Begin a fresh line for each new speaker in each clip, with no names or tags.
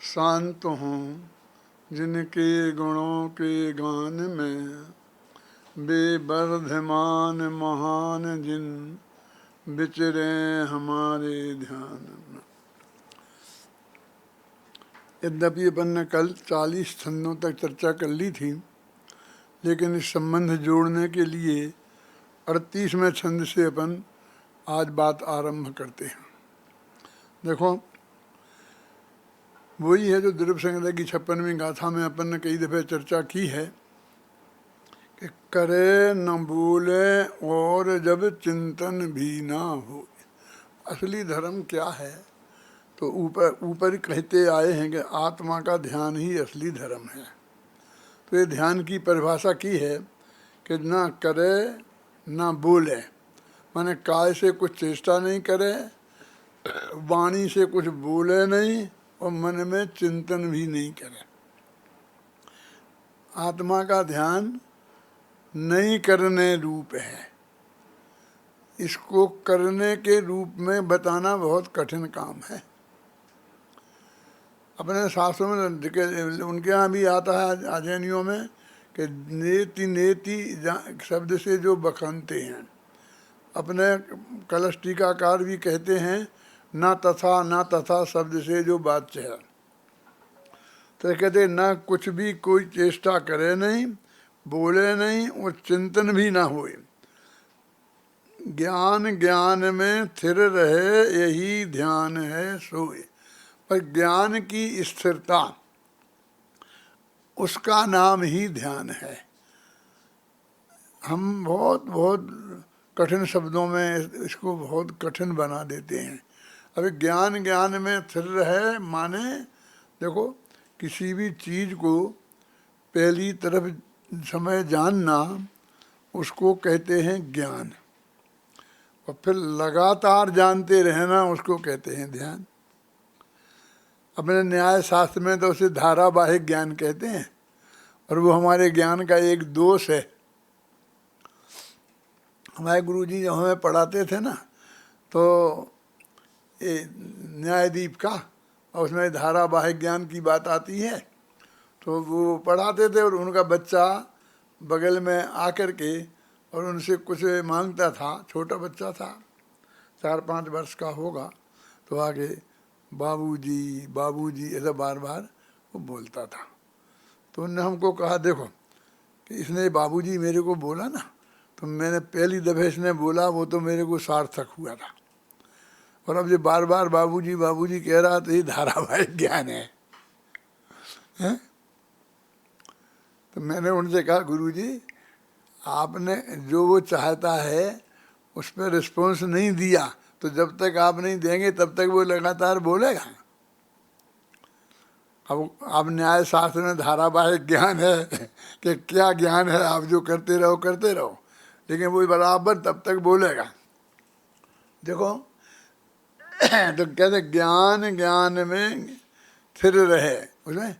शांत हूँ जिनके गुणों के गान में, बेवर्धमान महान जिन विचरे हमारे ध्यान में। यद्यपि अपन ने कल 40 छंदों तक चर्चा कर ली थी, लेकिन इस संबंध जोड़ने के लिए 38वें छंद से अपन आज बात आरंभ करते हैं। देखो, वही है जो द्रव्य संग्रह की 56वीं गाथा में अपन ने कई दफ़े चर्चा की है कि करे न बोले और जब चिंतन भी ना हो। असली धर्म क्या है? तो ऊपर कहते आए हैं कि आत्मा का ध्यान ही असली धर्म है। तो ये ध्यान की परिभाषा की है कि ना करे ना बोले, माने काय से कुछ चेष्टा नहीं करे, वाणी से कुछ बोले नहीं और मन में चिंतन भी नहीं करे। आत्मा का ध्यान नहीं करने रूप है। इसको करने के रूप में बताना बहुत कठिन काम है। अपने शास्त्रों में उनके यहाँ भी आता है आजैनियों में कि नेति नेति शब्द से जो बखानते हैं। अपने कलश टीकाकार भी कहते हैं ना तथा शब्द से जो वाच्य है। तो कहते ना कुछ भी कोई चेष्टा करे नहीं, बोले नहीं और चिंतन भी ना होए। ज्ञान में स्थिर रहे यही ध्यान है सोए। पर ज्ञान की स्थिरता, उसका नाम ही ध्यान है। हम बहुत बहुत कठिन शब्दों में इसको बहुत कठिन बना देते हैं। अभी ज्ञान में स्थिर रहे माने, देखो, किसी भी चीज़ को पहली तरफ समय जानना उसको कहते हैं ज्ञान, और फिर लगातार जानते रहना उसको कहते हैं ध्यान। अपने न्याय शास्त्र में तो उसे धारावाहिक ज्ञान कहते हैं, और वो हमारे ज्ञान का एक दोष है। हमारे गुरुजी जब हमें पढ़ाते थे ना, तो ये न्यायदीप का, और उसमें धारावाहिक ज्ञान की बात आती है, तो वो पढ़ाते थे और उनका बच्चा बगल में आकर के और उनसे कुछ मांगता था। छोटा बच्चा था, 4-5 वर्ष का होगा, तो आगे बाबूजी बाबूजी ऐसा बार बार वो बोलता था। तो उनने हमको कहा, देखो कि इसने बाबूजी मेरे को बोला ना, तो मैंने पहली दफ़े इसने बोला वो तो मेरे को सार्थक हुआ था, और अब जो बार बार बाबूजी बाबूजी कह रहा तो ये धारावाहिक ज्ञान है। तो मैंने उनसे कहा, गुरुजी आपने जो वो चाहता है उस पर रिस्पॉन्स नहीं दिया, तो जब तक आप नहीं देंगे तब तक वो लगातार बोलेगा। अब न्याय शास्त्र में धारावाहिक ज्ञान है कि क्या ज्ञान है, आप जो करते रहो, लेकिन वो बराबर तब तक बोलेगा। देखो, तो कहते ज्ञान में स्थिर रहे, उसमें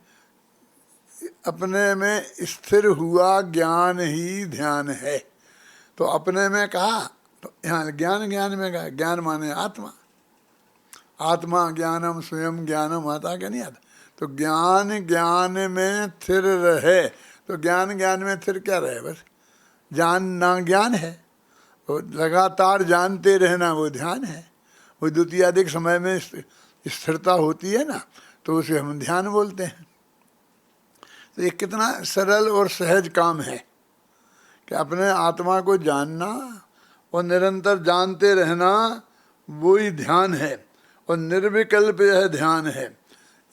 अपने में स्थिर हुआ ज्ञान ही ध्यान है। तो अपने में कहा, तो यहाँ ज्ञान में कहा, ज्ञान माने आत्मा, आत्मा ज्ञानम स्वयं ज्ञानम आता क्या नहीं आता। तो ज्ञान में स्थिर रहे, तो ज्ञान में स्थिर क्या रहे, बस जानना ज्ञान है, वो लगातार जानते रहना वो ध्यान है। वो द्वितीयाधिक समय में स्थिरता होती है ना, तो उसे हम ध्यान बोलते हैं। तो ये कितना सरल और सहज काम है कि अपने आत्मा को जानना और निरंतर जानते रहना, वो ही ध्यान है। और निर्विकल्प यह ध्यान है।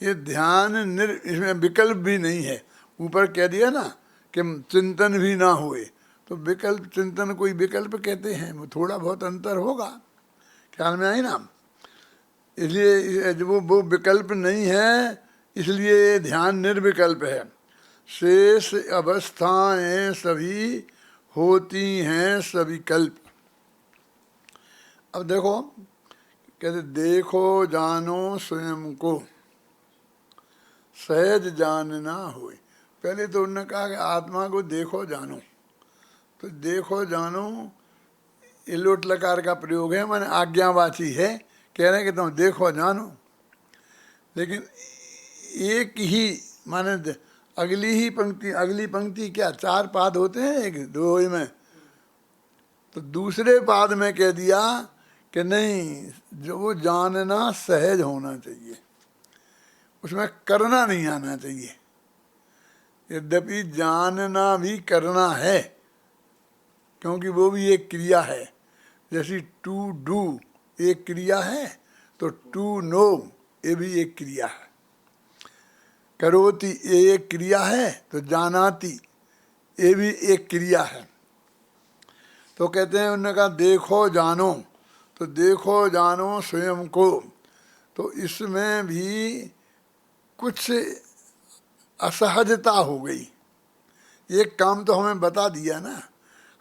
ये ध्यान इसमें विकल्प भी नहीं है। ऊपर कह दिया ना कि चिंतन भी ना होए, तो विकल्प चिंतन कोई विकल्प कहते हैं, वो थोड़ा बहुत अंतर होगा, ख्याल में आई ना। इसलिए वो विकल्प नहीं है, इसलिए ये ध्यान निर्विकल्प है। शेष अवस्थाएं सभी होती हैं सविकल्प। अब देखो, कहते देखो जानो स्वयं को, सहज जानना होए। पहले तो उन्होंने कहा कि आत्मा को देखो जानो, तो देखो जानो ये लोट लकार का प्रयोग है, माने आज्ञावाची है, कह रहे हैं कि तुम देखो जानो। लेकिन एक ही माने अगली पंक्ति क्या 4 पाद होते हैं एक दो में, तो दूसरे पाद में कह दिया कि नहीं, जो वो जानना सहज होना चाहिए, उसमें करना नहीं आना चाहिए। यद्यपि जानना भी करना है, क्योंकि वो भी एक क्रिया है। जैसी टू डू एक क्रिया है, तो टू नो ये भी एक क्रिया है। करोति ये एक क्रिया है, तो जानाति ये भी एक क्रिया है। तो कहते हैं, उन्होंने कहा देखो जानो, तो देखो जानो स्वयं को, तो इसमें भी कुछ असहजता हो गई। एक काम तो हमें बता दिया ना,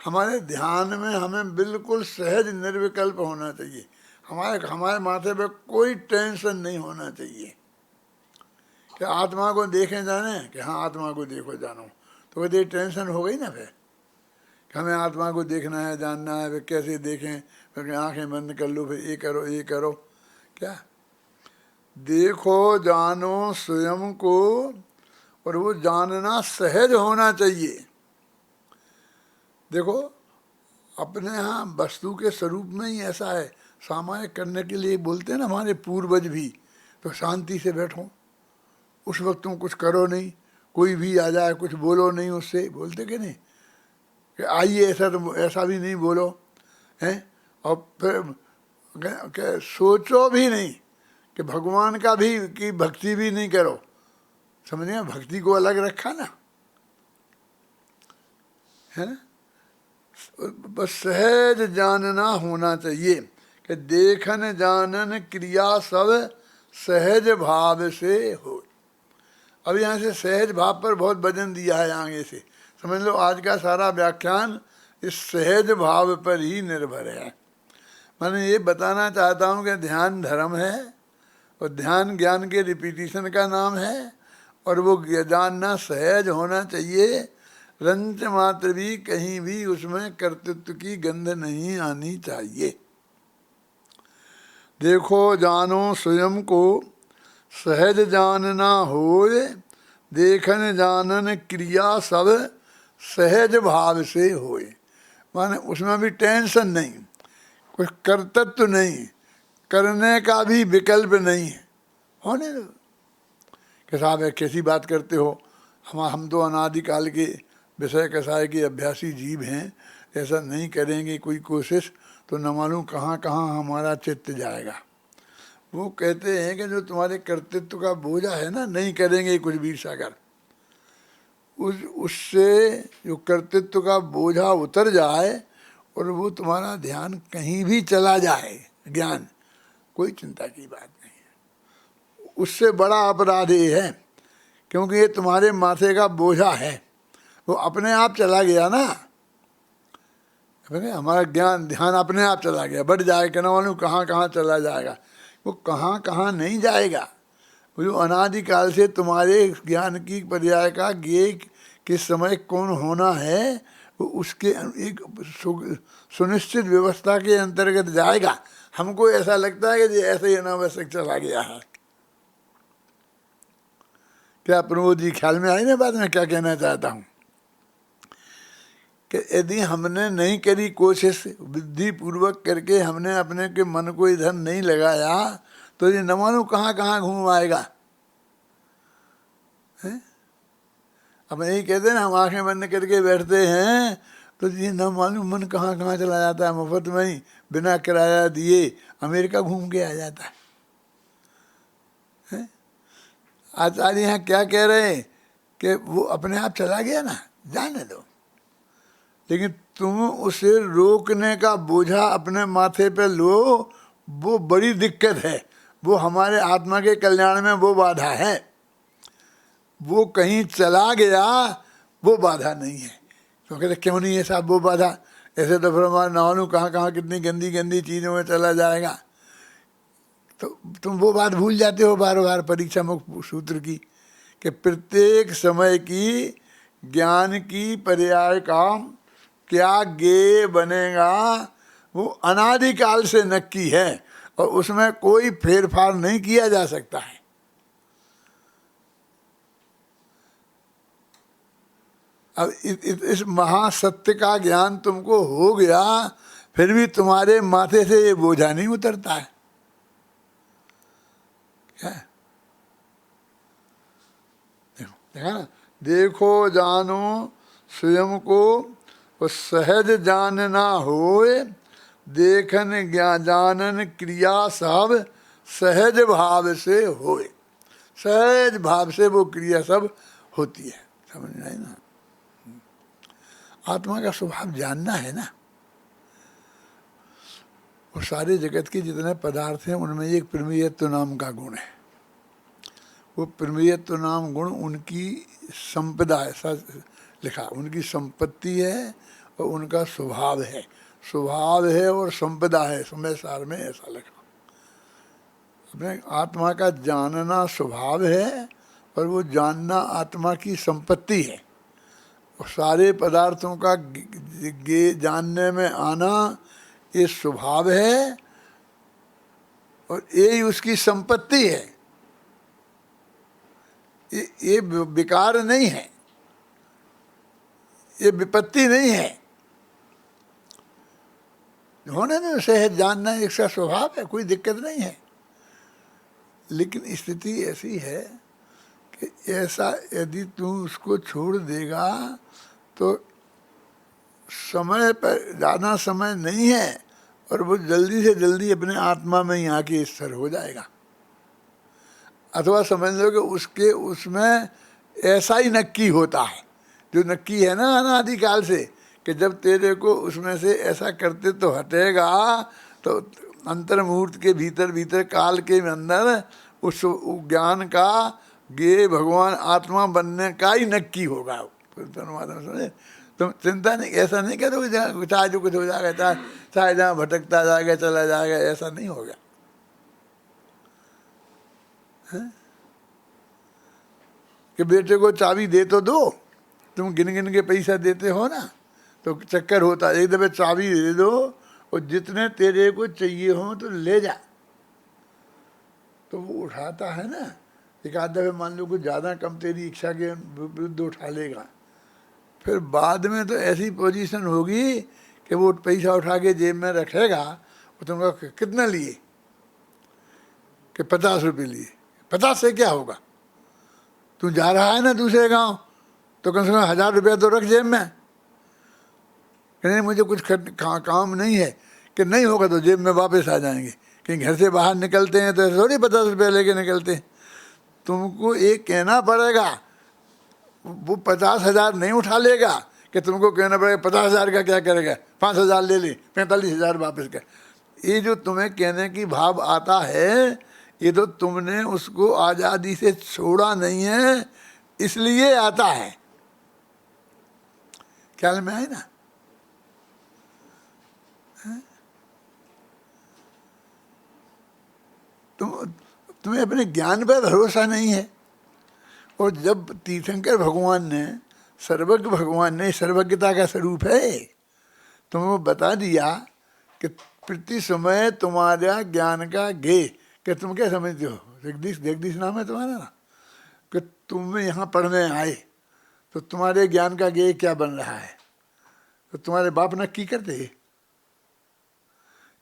हमारे ध्यान में हमें बिल्कुल सहज निर्विकल्प होना चाहिए। हमारे माथे पे कोई टेंशन नहीं होना चाहिए कि आत्मा को देखें जाने, कि हाँ आत्मा को देखो जानो, तो कहते टेंशन हो गई ना फिर कि हमें आत्मा को देखना है, जानना है, फिर कैसे देखें, फिर आंखें बंद कर लो, फिर ये करो ये करो। क्या देखो जानो स्वयं को, और वो जानना सहज होना चाहिए। देखो अपने यहाँ वस्तु के स्वरूप में ही ऐसा है, सामान्य करने के लिए बोलते हैं ना हमारे पूर्वज भी, तो शांति से बैठो, उस वक्त तुम कुछ करो नहीं, कोई भी आ जाए कुछ बोलो नहीं उससे, बोलते कि नहीं कि आइए ऐसा, तो ऐसा भी नहीं बोलो हैं। और फिर सोचो भी नहीं कि भगवान का भी की भक्ति भी नहीं करो, समझिए भक्ति को अलग रखा ना, है ना। बस सहज जानना होना चाहिए कि देखन जानन क्रिया सब सहज भाव से हो। अब यहाँ से सहज भाव पर बहुत वजन दिया है आगे से, समझ लो आज का सारा व्याख्यान इस सहज भाव पर ही निर्भर है। मैंने ये बताना चाहता हूँ कि ध्यान धर्म है, और ध्यान ज्ञान के रिपीटिशन का नाम है, और वो जानना सहज होना चाहिए। रंच मात्र भी कहीं भी उसमें कर्तृत्व की गंध नहीं आनी चाहिए। देखो जानो स्वयं को, सहज जानना होए, देखन जानन क्रिया सब सहज भाव से होए। माने उसमें भी टेंशन नहीं, कुछ कर्तृत्व नहीं, करने का भी विकल्प नहीं है, होने दो कि साहब कैसी बात करते हो, हम तो अनादिकाल के विषय कसाय के अभ्यासी जीव हैं, ऐसा नहीं करेंगे कोई कोशिश तो न मालूम कहाँ कहाँ हमारा चित्त जाएगा। वो कहते हैं कि जो तुम्हारे कर्तृत्व का बोझा है ना, नहीं करेंगे कुछ भी सागर, उससे जो कर्तृत्व का बोझा उतर जाए और वो तुम्हारा ध्यान कहीं भी चला जाए, ज्ञान, कोई चिंता की बात नहीं है। उससे बड़ा अपराध ये है, क्योंकि ये तुम्हारे माथे का बोझा है, वो अपने आप चला गया ना, हमारा ज्ञान ध्यान अपने आप चला गया, बढ़ जाएगा ना, मालूम कहाँ कहाँ चला जाएगा। वो कहाँ कहाँ नहीं जाएगा, वो जो अनादिकाल से तुम्हारे ज्ञान की पर्याय का ये किस समय कौन होना है, वो उसके एक सुनिश्चित व्यवस्था के अंतर्गत जाएगा। हमको ऐसा लगता है कि ऐसे ही अनावश्यक चला गया है। क्या प्रमोद जी ख्याल में आई ना बात में क्या कहना चाहता हूँ, कि यदि हमने नहीं करी कोशिश बुद्धि पूर्वक करके, हमने अपने के मन को इधर नहीं लगाया, तो ये न मालूम कहाँ कहाँ घूम आएगा। अब यही कहते हैं ना, हम आंखें बंद करके बैठते हैं तो ये न मालूम मन कहाँ कहाँ चला जाता है, मुफ्त में ही बिना किराया दिए अमेरिका घूम के आ जाता है। आचार्य यहाँ क्या कह रहे हैं कि वो अपने आप चला गया ना, जाने दो, लेकिन तुम उसे रोकने का बोझा अपने माथे पे लो, वो बड़ी दिक्कत है। वो हमारे आत्मा के कल्याण में वो बाधा है। वो कहीं चला गया वो बाधा नहीं है। तो कहते क्यों नहीं है साहब वो बाधा, ऐसे तो फिर हमारे नावनू कहाँ कहाँ कितनी गंदी गंदी चीज़ों में चला जाएगा। तो तुम वो बात भूल जाते हो बार बार परीक्षा मुख सूत्र की, कि प्रत्येक समय की ज्ञान की पर्याय का क्या गे बनेगा वो अनादिकाल से नक्की है, और उसमें कोई फेरफार नहीं किया जा सकता है। अब इस महासत्य का ज्ञान तुमको हो गया, फिर भी तुम्हारे माथे से ये बोझा नहीं उतरता है क्या? देखा ना, देखो जानो स्वयं को, वो सहज जानना होए, देखन जानन क्रिया सब सहज भाव से होए। सहज भाव से वो क्रिया सब होती है, समझ में आई ना? आत्मा का स्वभाव जानना है ना। वो सारे जगत के जितने पदार्थ हैं उनमें एक प्रमेयत्व नाम का गुण है। वो प्रमेयत्व नाम गुण उनकी संपदा, ऐसा लिखा, उनकी संपत्ति है और उनका स्वभाव है। स्वभाव है और संपदा है, समय सार में ऐसा लिखा। अपने आत्मा का जानना स्वभाव है और वो जानना आत्मा की संपत्ति है। और सारे पदार्थों का जानने में आना ये स्वभाव है और यही उसकी संपत्ति है। ये विकार नहीं है, ये विपत्ति नहीं है। होने में सहज जानना इसका स्वभाव है, कोई दिक्कत नहीं है। लेकिन स्थिति ऐसी है कि ऐसा यदि तू उसको छोड़ देगा तो समय पर ज़्यादा समय नहीं है और वो जल्दी से जल्दी अपने आत्मा में ही आके स्थिर हो जाएगा। अथवा समझ लो कि उसके उसमें ऐसा ही नक्की होता है, जो नक्की है ना अनादिकाल से, कि जब तेरे को उसमें से ऐसा करते तो हटेगा तो अंतर मुहूर्त के भीतर भीतर काल के अंदर उस ज्ञान का गे भगवान आत्मा बनने का ही नक्की होगा। समझे? तुम चिंता नहीं, ऐसा नहीं करोगे चाहे जो कुछ हो जाएगा, चाहे जहाँ भटकता जाएगा चला जाएगा, ऐसा नहीं होगा। कि बेटे को चाबी दे तो दो, तुम गिन गिन के पैसा देते हो ना, तो चक्कर होता है। एक दफे चाबी दे दो और जितने तेरे को चाहिए हो तो ले जा, तो वो उठाता है ना। एक आध दफे मान लो कुछ ज़्यादा कम तेरी इच्छा के विरुद्ध उठा लेगा, फिर बाद में तो ऐसी पोजीशन होगी कि वो पैसा उठा के जेब में रखेगा। वो तुमको कितना लिए कि 50 रुपये लिए। 50 से क्या होगा? तू जा रहा है ना दूसरे गांव, तो कम से कम 1000 रुपया तो रख जेब में। नहीं मुझे कुछ काम नहीं है, कि नहीं होगा तो जेब में वापस आ जाएंगे। कहीं घर से बाहर निकलते हैं तो थोड़ी 50 रुपये लेके निकलते हैं। तुमको एक कहना पड़ेगा, वो 50,000 नहीं उठा लेगा कि तुमको कहना पड़ेगा 50,000 का क्या करेगा, 5,000 ले ले, 45,000 वापस कर। ये जो तुम्हें कहने की भाव आता है, ये तो तुमने उसको आज़ादी से छोड़ा नहीं है, इसलिए आता है। ख्याल में आए ना? तुम्हें अपने ज्ञान पर भरोसा नहीं है। और जब तीर्थंकर भगवान ने, सर्वज्ञ भगवान ने, सर्वज्ञता का स्वरूप है, तुम्हें बता दिया कि प्रति समय तुम्हारा ज्ञान का गे, कि तुम क्या समझते हो, जगदीश नाम है तुम्हारा ना, कि तुम यहाँ पढ़ने आए तो तुम्हारे ज्ञान का गे क्या बन रहा है, तो तुम्हारे बाप नक्की करते,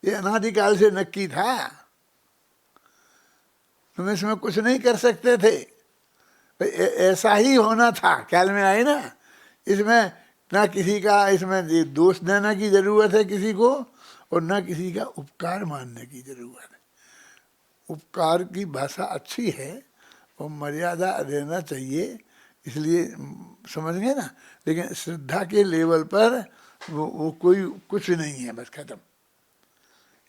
ये अनादिकाल से नक्की था, तुम इसमें कुछ नहीं कर सकते थे, ऐसा ही होना था। ख्याल में आए ना? इसमें ना किसी का इसमें दोष देने की जरूरत है किसी को, और ना किसी का उपकार मानने की जरूरत है। उपकार की भाषा अच्छी है और मर्यादा रहना चाहिए, इसलिए समझ गए ना। लेकिन श्रद्धा के लेवल पर वो कोई कुछ नहीं है, बस खत्म।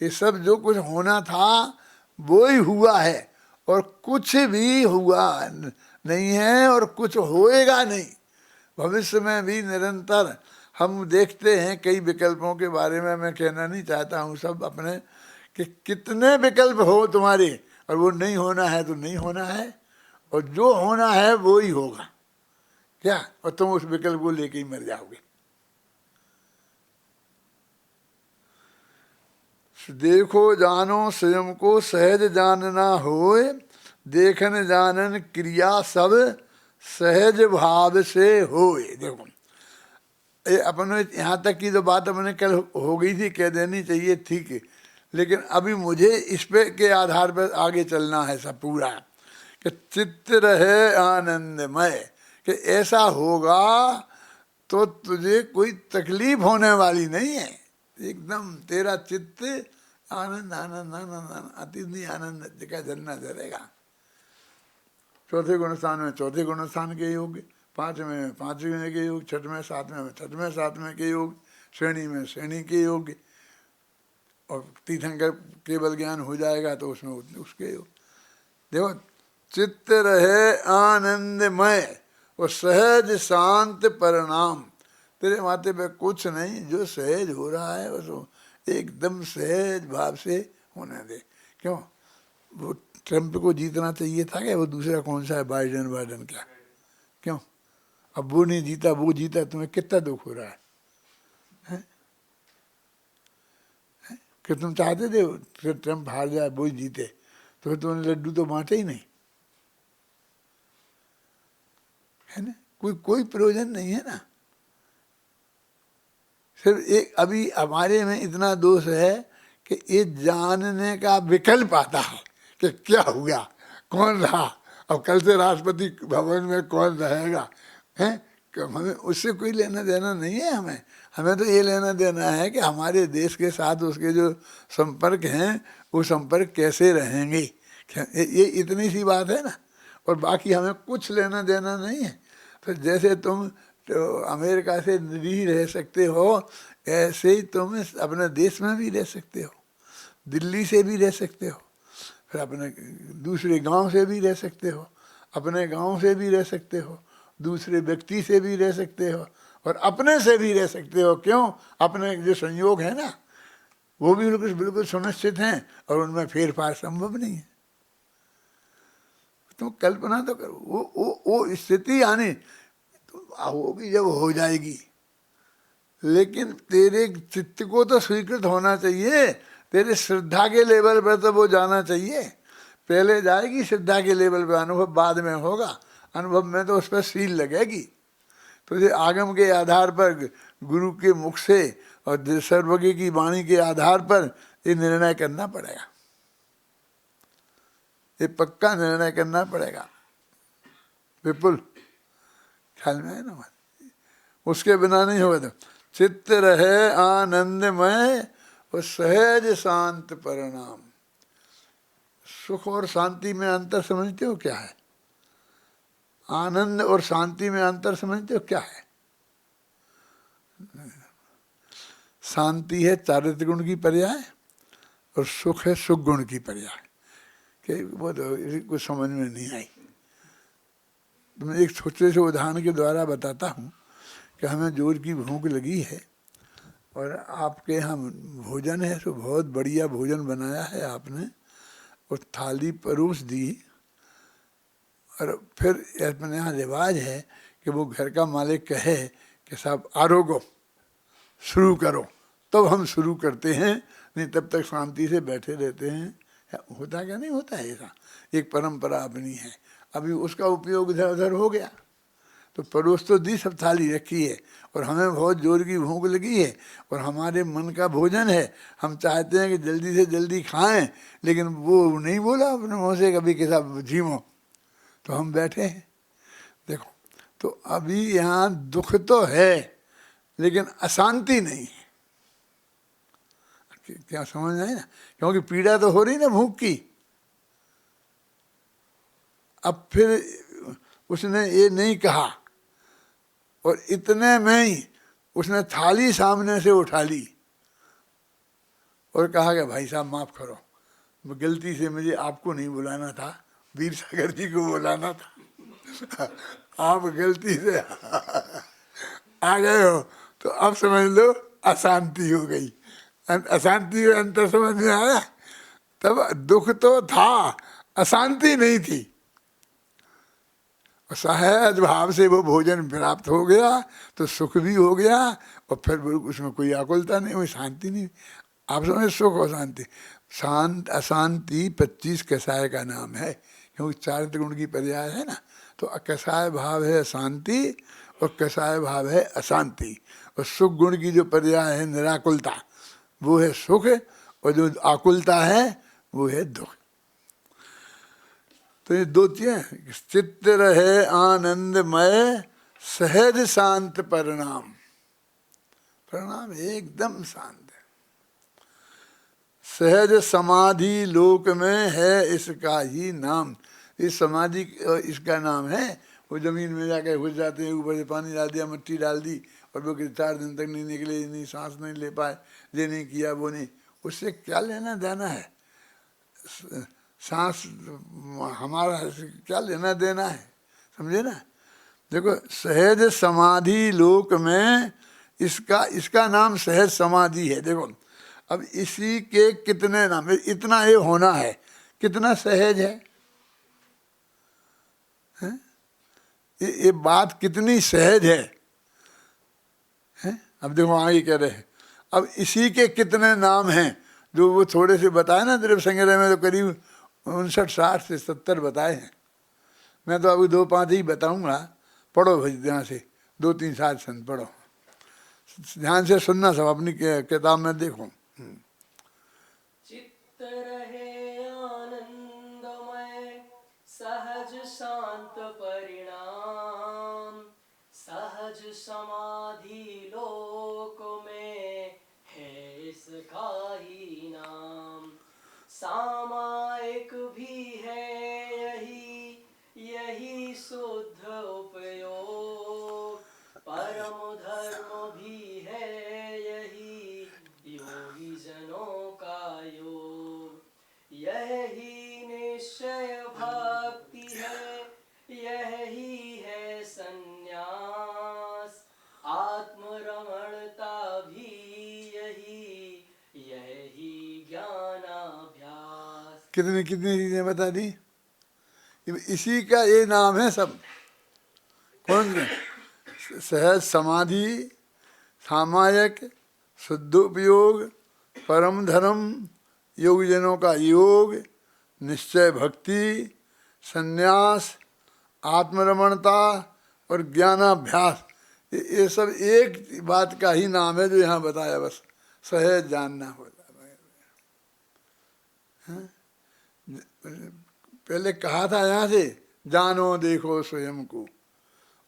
ये सब जो कुछ होना था वो ही हुआ है, और कुछ भी हुआ नहीं है और कुछ होएगा नहीं। भविष्य में भी निरंतर हम देखते हैं कई विकल्पों के बारे में, मैं कहना नहीं चाहता हूँ सब अपने, कि कितने विकल्प हो तुम्हारे, और वो नहीं होना है तो नहीं होना है, और जो होना है वो ही होगा क्या, और तुम उस विकल्प को लेके ही मर जाओगे। देखो जानो स्वयं को सहज जानना होए, देखन जानन क्रिया सब सहज भाव से होए। देखो ये अपने यहाँ तक की तो बात अपने कल हो गई थी, कह देनी चाहिए, ठीक है, लेकिन अभी मुझे इस पे के आधार पर आगे चलना है सब पूरा, कि चित्त रहे आनंदमय, कि ऐसा होगा तो तुझे कोई तकलीफ होने वाली नहीं है, एकदम तेरा चित्त आनंद आनंद आनंद आनंद अति आनंद का झरना झरेगा। चौथे गुण स्थान में चौथे गुण स्थान के योग, पांचवें में पांचवें के योग, छठवें सातवें में छठवें सातवें के योग, श्रेणी में श्रेणी के योग, और तीर्थंकर केवल ज्ञान हो जाएगा तो उसमें उसके योग। देखो, चित्त रहे आनंदमय और सहज शांत परिणाम, तेरे माथे पे कुछ नहीं, जो सहज हो रहा है उसको एकदम सहज भाव से होने दे। क्यों, वो ट्रम्प को जीतना चाहिए था क्या, वो दूसरा कौन सा है, बाइडन क्या, क्यों, अब वो नहीं जीता, वो जीता, तुम्हें कितना दुख हो रहा है, कि तुम चाहते थे फिर ट्रम्प हार जाए, वो ही जीते, तो फिर तुमने लड्डू तो बांटे ही नहीं, है ना, कोई प्रयोजन नहीं है ना। सिर्फ एक अभी हमारे में इतना दोष है कि ये जानने का विकल्प आता है कि क्या हुआ, कौन रहा, अब कल से राष्ट्रपति भवन में कौन रहेगा, हैं, हमें उससे कोई लेना देना नहीं है। हमें तो ये लेना देना है कि हमारे देश के साथ उसके जो संपर्क हैं वो संपर्क कैसे रहेंगे, ये इतनी सी बात है ना, और बाकी हमें कुछ लेना देना नहीं है। तो जैसे तुम तो अमेरिका से नहीं रह सकते हो, ऐसे ही तुम अपने देश में भी रह सकते हो, दिल्ली से भी रह सकते हो, फिर अपने दूसरे गांव से भी रह सकते हो, अपने गांव से भी रह सकते हो, दूसरे व्यक्ति से भी रह सकते हो, और अपने से भी रह सकते हो। क्यों, अपने जो संयोग है ना वो भी बिल्कुल सुनिश्चित हैं और उनमें फेरफार संभव नहीं है। तुम कल्पना तो करो, वो स्थिति आने होगी जब हो जाएगी, लेकिन तेरे चित्त को तो स्वीकृत होना चाहिए, तेरे श्रद्धा के लेवल पर तो वो जाना चाहिए। पहले जाएगी श्रद्धा के लेवल पर, अनुभव बाद में होगा, अनुभव में तो उस पर सील लगेगी। तो ये आगम के आधार पर, गुरु के मुख से और सर्वज्ञ की वाणी के आधार पर ये निर्णय करना पड़ेगा, ये पक्का निर्णय करना पड़ेगा। विपुल ख्याल में है ना, उसके बिना नहीं होगा। तो चित्त रहे आनंदमय और सहज शांत परिणाम। सुख और शांति में अंतर समझते हो क्या है? आनंद और शांति में अंतर समझते हो क्या है? शांति है चारित्र गुण की पर्याय और सुख है सुख गुण की पर्याय। कि वो तो कुछ समझ में नहीं आई। तो मैं एक छोटे से उदाहरण के द्वारा बताता हूँ कि हमें जोर की भूख लगी है और आपके यहाँ भोजन है, तो बहुत बढ़िया भोजन बनाया है आपने और थाली परोस दी, और फिर अपने यहाँ रिवाज है कि वो घर का मालिक कहे कि साहब आरोगो शुरू करो, तब हम शुरू करते हैं, नहीं तब तक शांति से बैठे रहते हैं। होता क्या नहीं होता है ऐसा, एक परंपरा अपनी है। अभी उसका उपयोग इधर उधर हो गया, तो परोस तो दी, सब थाली रखी है और हमें बहुत जोर की भूख लगी है और हमारे मन का भोजन है, हम चाहते हैं कि जल्दी से जल्दी खाएं, लेकिन वो नहीं बोला अपने मुँह से कभी कि साहब झीमो, तो हम बैठे हैं। देखो, तो अभी यहाँ दुख तो है लेकिन अशांति नहीं है। क्या समझ आए ना, क्योंकि पीड़ा तो हो रही ना भूख की। अब फिर उसने ये नहीं कहा और इतने में ही उसने थाली सामने से उठा ली और कहा कि भाई साहब माफ करो, गलती से मुझे आपको नहीं बुलाना था, वीर सागर जी को बुलाना था, आप गलती से आ गए हो, तो अब समझ लो अशांति हो गई। अशांति में अंतर समझ में आया? तब दुख तो था, अशांति नहीं थी। सहज भाव से वो भोजन प्राप्त हो गया तो सुख भी हो गया और फिर उसमें कोई आकुलता नहीं हुई, शांति नहीं। आप समझे, सुख और शांति। शांत अशांति 25 कसाय का नाम है, क्योंकि चारित्र गुण की पर्याय है ना। तो कसाय भाव है शांति और कसाय भाव है अशांति। और सुख गुण की जो पर्याय है निराकुलता, वो है सुख, और जो आकुलता है वो है दुख। तो ये दो चीजें, चित्त रहे आनंदमय सहज शांत परिणाम। परिणाम एकदम शांत है। सहज समाधि लोक में है इसका ही नाम। इस समाधि इसका नाम है। वो जमीन में जाके घुस जाते हैं, ऊपर से पानी डाल दिया, मिट्टी डाल दी, और वो 4 दिन तक नहीं निकले, नहीं सांस नहीं ले पाए, ये नहीं किया वो नहीं, उससे क्या लेना देना है? सांस हमारा क्या लेना देना है, समझे ना? देखो सहज समाधि लोक में इसका नाम सहज समाधि है। देखो अब इसी के कितने नाम, इतना ये होना है, कितना सहज है, हैं? ये बात कितनी सहज है, हैं? अब देखो आगे कह रहे हैं, अब इसी के कितने नाम हैं, जो वो थोड़े से बताए ना द्रव्य संग्रह में, तो करीब 59, 60 से 70 बताए हैं। मैं तो अभी 2-5 ही बताऊंगा। पढ़ो भाई ध्यान से, 2-3 साल संत पढ़ो, ध्यान से सुनना, सब अपनी किताब में देखो।
चित्त रहे आनंदमय सहज शांत परिणाम, सहज समाधि लोक में है इसका ही नाम। सामायिक भी है यही शुद्ध उपयोग, परम धर्म भी है यही योगी जनों का योग। यही निश्चय भक्ति है, यही है संन्यास, आत्मरमणता भी यही ज्ञानाभ्यास।
कितनी कितनी चीजें बता दी। इसी का ये नाम है सब। कौन से? सहज समाधि, सामायिक, शुद्धोपयोग, परम धर्म, योगजनों का योग, निश्चय भक्ति, संन्यास, आत्मरमणता और ज्ञानाभ्यास। ये सब एक बात का ही नाम है जो यहाँ बताया, बस सहज जानना होता है। पहले कहा था यहाँ से जानो देखो स्वयं को,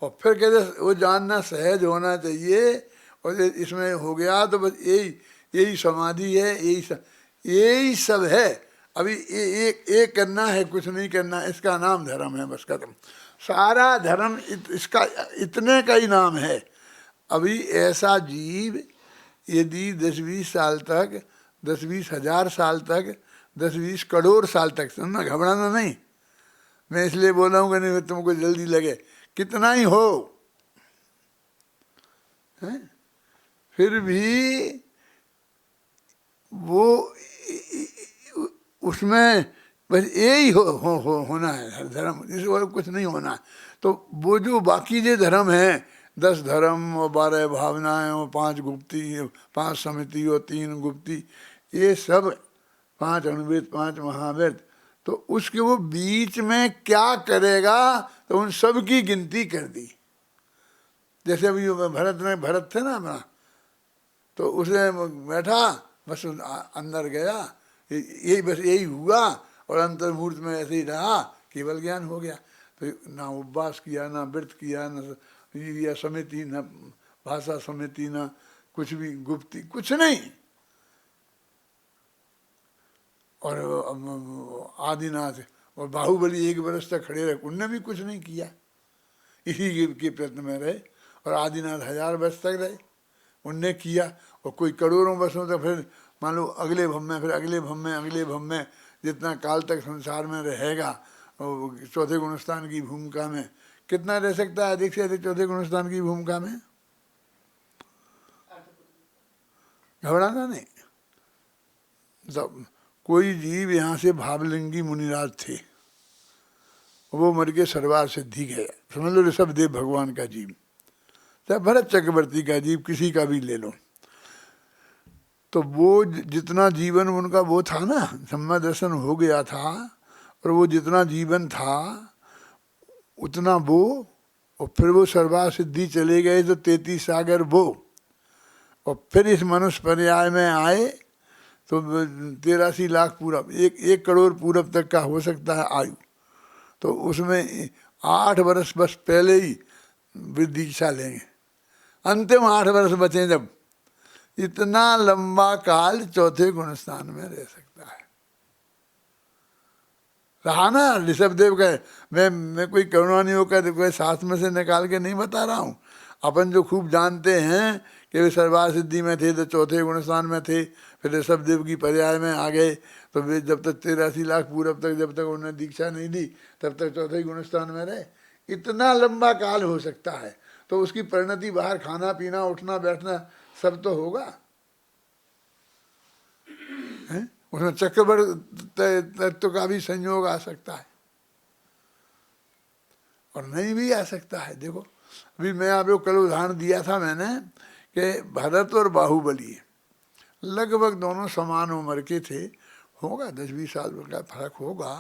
और फिर कहते वो जानना सहज होना चाहिए, और इसमें हो गया तो बस यही समाधि है, यही सब है। अभी एक करना है, कुछ नहीं करना, इसका नाम धर्म है, बस खत्म। सारा धर्म इसका इतने का ही नाम है। अभी ऐसा जीव यदि 10-20 साल तक, 10-20 हजार साल तक, 10-20 करोड़ साल तक, सुनना घबराना नहीं, मैं इसलिए बोल रहा हूँ कि नहीं तुमको जल्दी लगे, कितना ही हो, है? फिर भी वो उसमें बस यही होना है धर्म, इससे और कुछ नहीं होना है। तो वो जो बाकी जो धर्म है, 10 धर्म और 12 भावनाएं और 5 गुप्ती, 5 समिति और 3 गुप्ती, ये सब 5 अणुवेद, 5 महावेद, तो उसके वो बीच में क्या करेगा, तो उन सब की गिनती कर दी। जैसे अभी भरत थे ना अपना, तो उसने बैठा, बस अंदर गया, यही हुआ, और अंतर्मूर्त में ऐसे ही रहा, केवल ज्ञान हो गया। तो ना उपवास किया, ना व्रत किया, न समिति, न भाषा समिति, न कुछ भी गुप्ती, कुछ नहीं। और आदिनाथ और बाहुबली 1 वर्ष तक खड़े रहे, उनने भी कुछ नहीं किया, इसी के प्रयत्न में रहे। और आदिनाथ 1000 वर्ष तक रहे, उनने किया। और कोई करोड़ों वर्षों तक, फिर मान लो अगले भव में, फिर अगले भव में, अगले भव में, जितना काल तक संसार में रहेगा, और चौथे गुणस्थान की भूमिका में कितना रह सकता है, अधिक से अधिक चौथे गुणस्थान की भूमिका में। घबराना नहीं। कोई जीव यहाँ से भावलिंगी मुनिराज थे, वो मर के सर्वार सिद्धि गया, समझ लो ऋषभदेव भगवान का जीव, चाहे भरत चक्रवर्ती का जीव, किसी का भी ले लो। तो वो जितना जीवन उनका वो था ना, सम्मा दर्शन हो गया था, और वो जितना जीवन था उतना वो और फिर वो सर्वा सिद्धि चले गए तो 33 सागर वो, और फिर इस मनुष्य पर्याय में आए तो 83 लाख पूरब, 1 करोड़ पूरब तक का हो सकता है आयु। तो उसमें 8 वर्ष बस पहले ही वे दीक्षा लेंगे, अंतिम 8 वर्ष बचे जब, इतना लंबा काल चौथे गुण स्थान में रह सकता है। रहा ना ऋषभदेव का। मैं कोई करुणा नहीं होकर कोई शास्त्र में से निकाल के नहीं बता रहा हूँ। अपन जो खूब जानते हैं कि वे सर्वा सिद्धि में थे तो चौथे गुण स्थान में थे, फिर ऋषभदेव की पर्याय में आ गए तो वे जब तक 83 लाख पूरब तक जब तक उन्होंने दीक्षा नहीं दी तब तक चौथे गुण स्थान में रहे। इतना लंबा काल हो सकता है तो उसकी परिणति बाहर खाना पीना उठना बैठना सब तो होगा है? उसमें चक्रवर्ती तत्व का भी संयोग आ सकता है और नहीं भी आ सकता है। देखो अभी मैं आपको कल उदाहरण दिया था मैंने कि भरत और बाहुबली लगभग दोनों समान उम्र के थे, होगा 10-20 साल का फर्क होगा,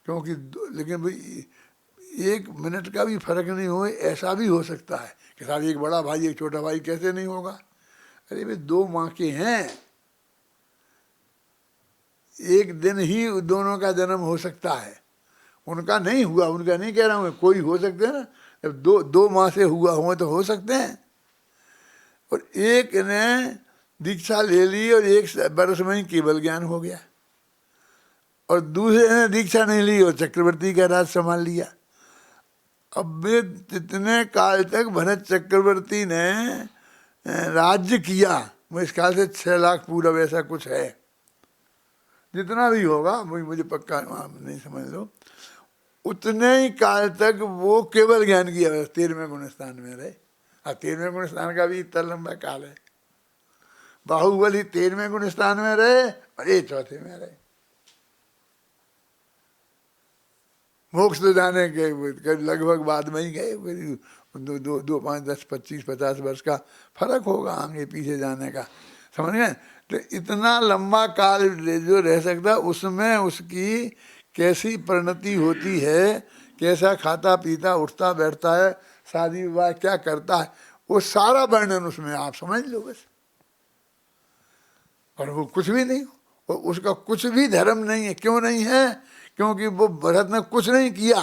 क्योंकि लेकिन भाई 1 मिनट का भी फर्क नहीं हो, ऐसा भी हो सकता है कि साहब एक बड़ा भाई एक छोटा भाई, कैसे नहीं होगा? अरे भाई 2 माँ के हैं, एक दिन ही दोनों का जन्म हो सकता है, उनका नहीं हुआ, उनका नहीं कह रहा हूँ, कोई हो सकते हैं ना, जब दो माँ से हुआ हो तो हो सकते हैं। और एक ने दीक्षा ले ली और 1 वर्ष में ही केवल ज्ञान हो गया, और दूसरे ने दीक्षा नहीं ली और चक्रवर्ती का राज संभाल लिया। अब वे जितने काल तक भरत चक्रवर्ती ने राज्य किया, वो इस काल से 6 लाख पूरब ऐसा कुछ है, जितना भी होगा मुझे पक्का नहीं समझ लो, उतने ही काल तक वो केवल ज्ञान किया 13वें गुण स्थान में रहे। अब 13वें गुण स्थान का भी इतना लंबा काल है। बाहुबली 13वें गुण स्थान में रहे और ये चौथे में रहे। मोक्ष तो जाने के लगभग बाद में ही गए, 2, 5, 10, 25, 50 वर्ष का फर्क होगा आगे पीछे जाने का, समझ गए? तो इतना लंबा काल जो रह सकता उसमें उसकी कैसी परिणति होती है, कैसा खाता पीता उठता बैठता है, शादी विवाह क्या करता है, वो सारा वर्णन उसमें आप समझ लो बस। और वो कुछ भी नहीं, और उसका कुछ भी धर्म नहीं है। क्यों नहीं है? क्योंकि वो भरत ने कुछ नहीं किया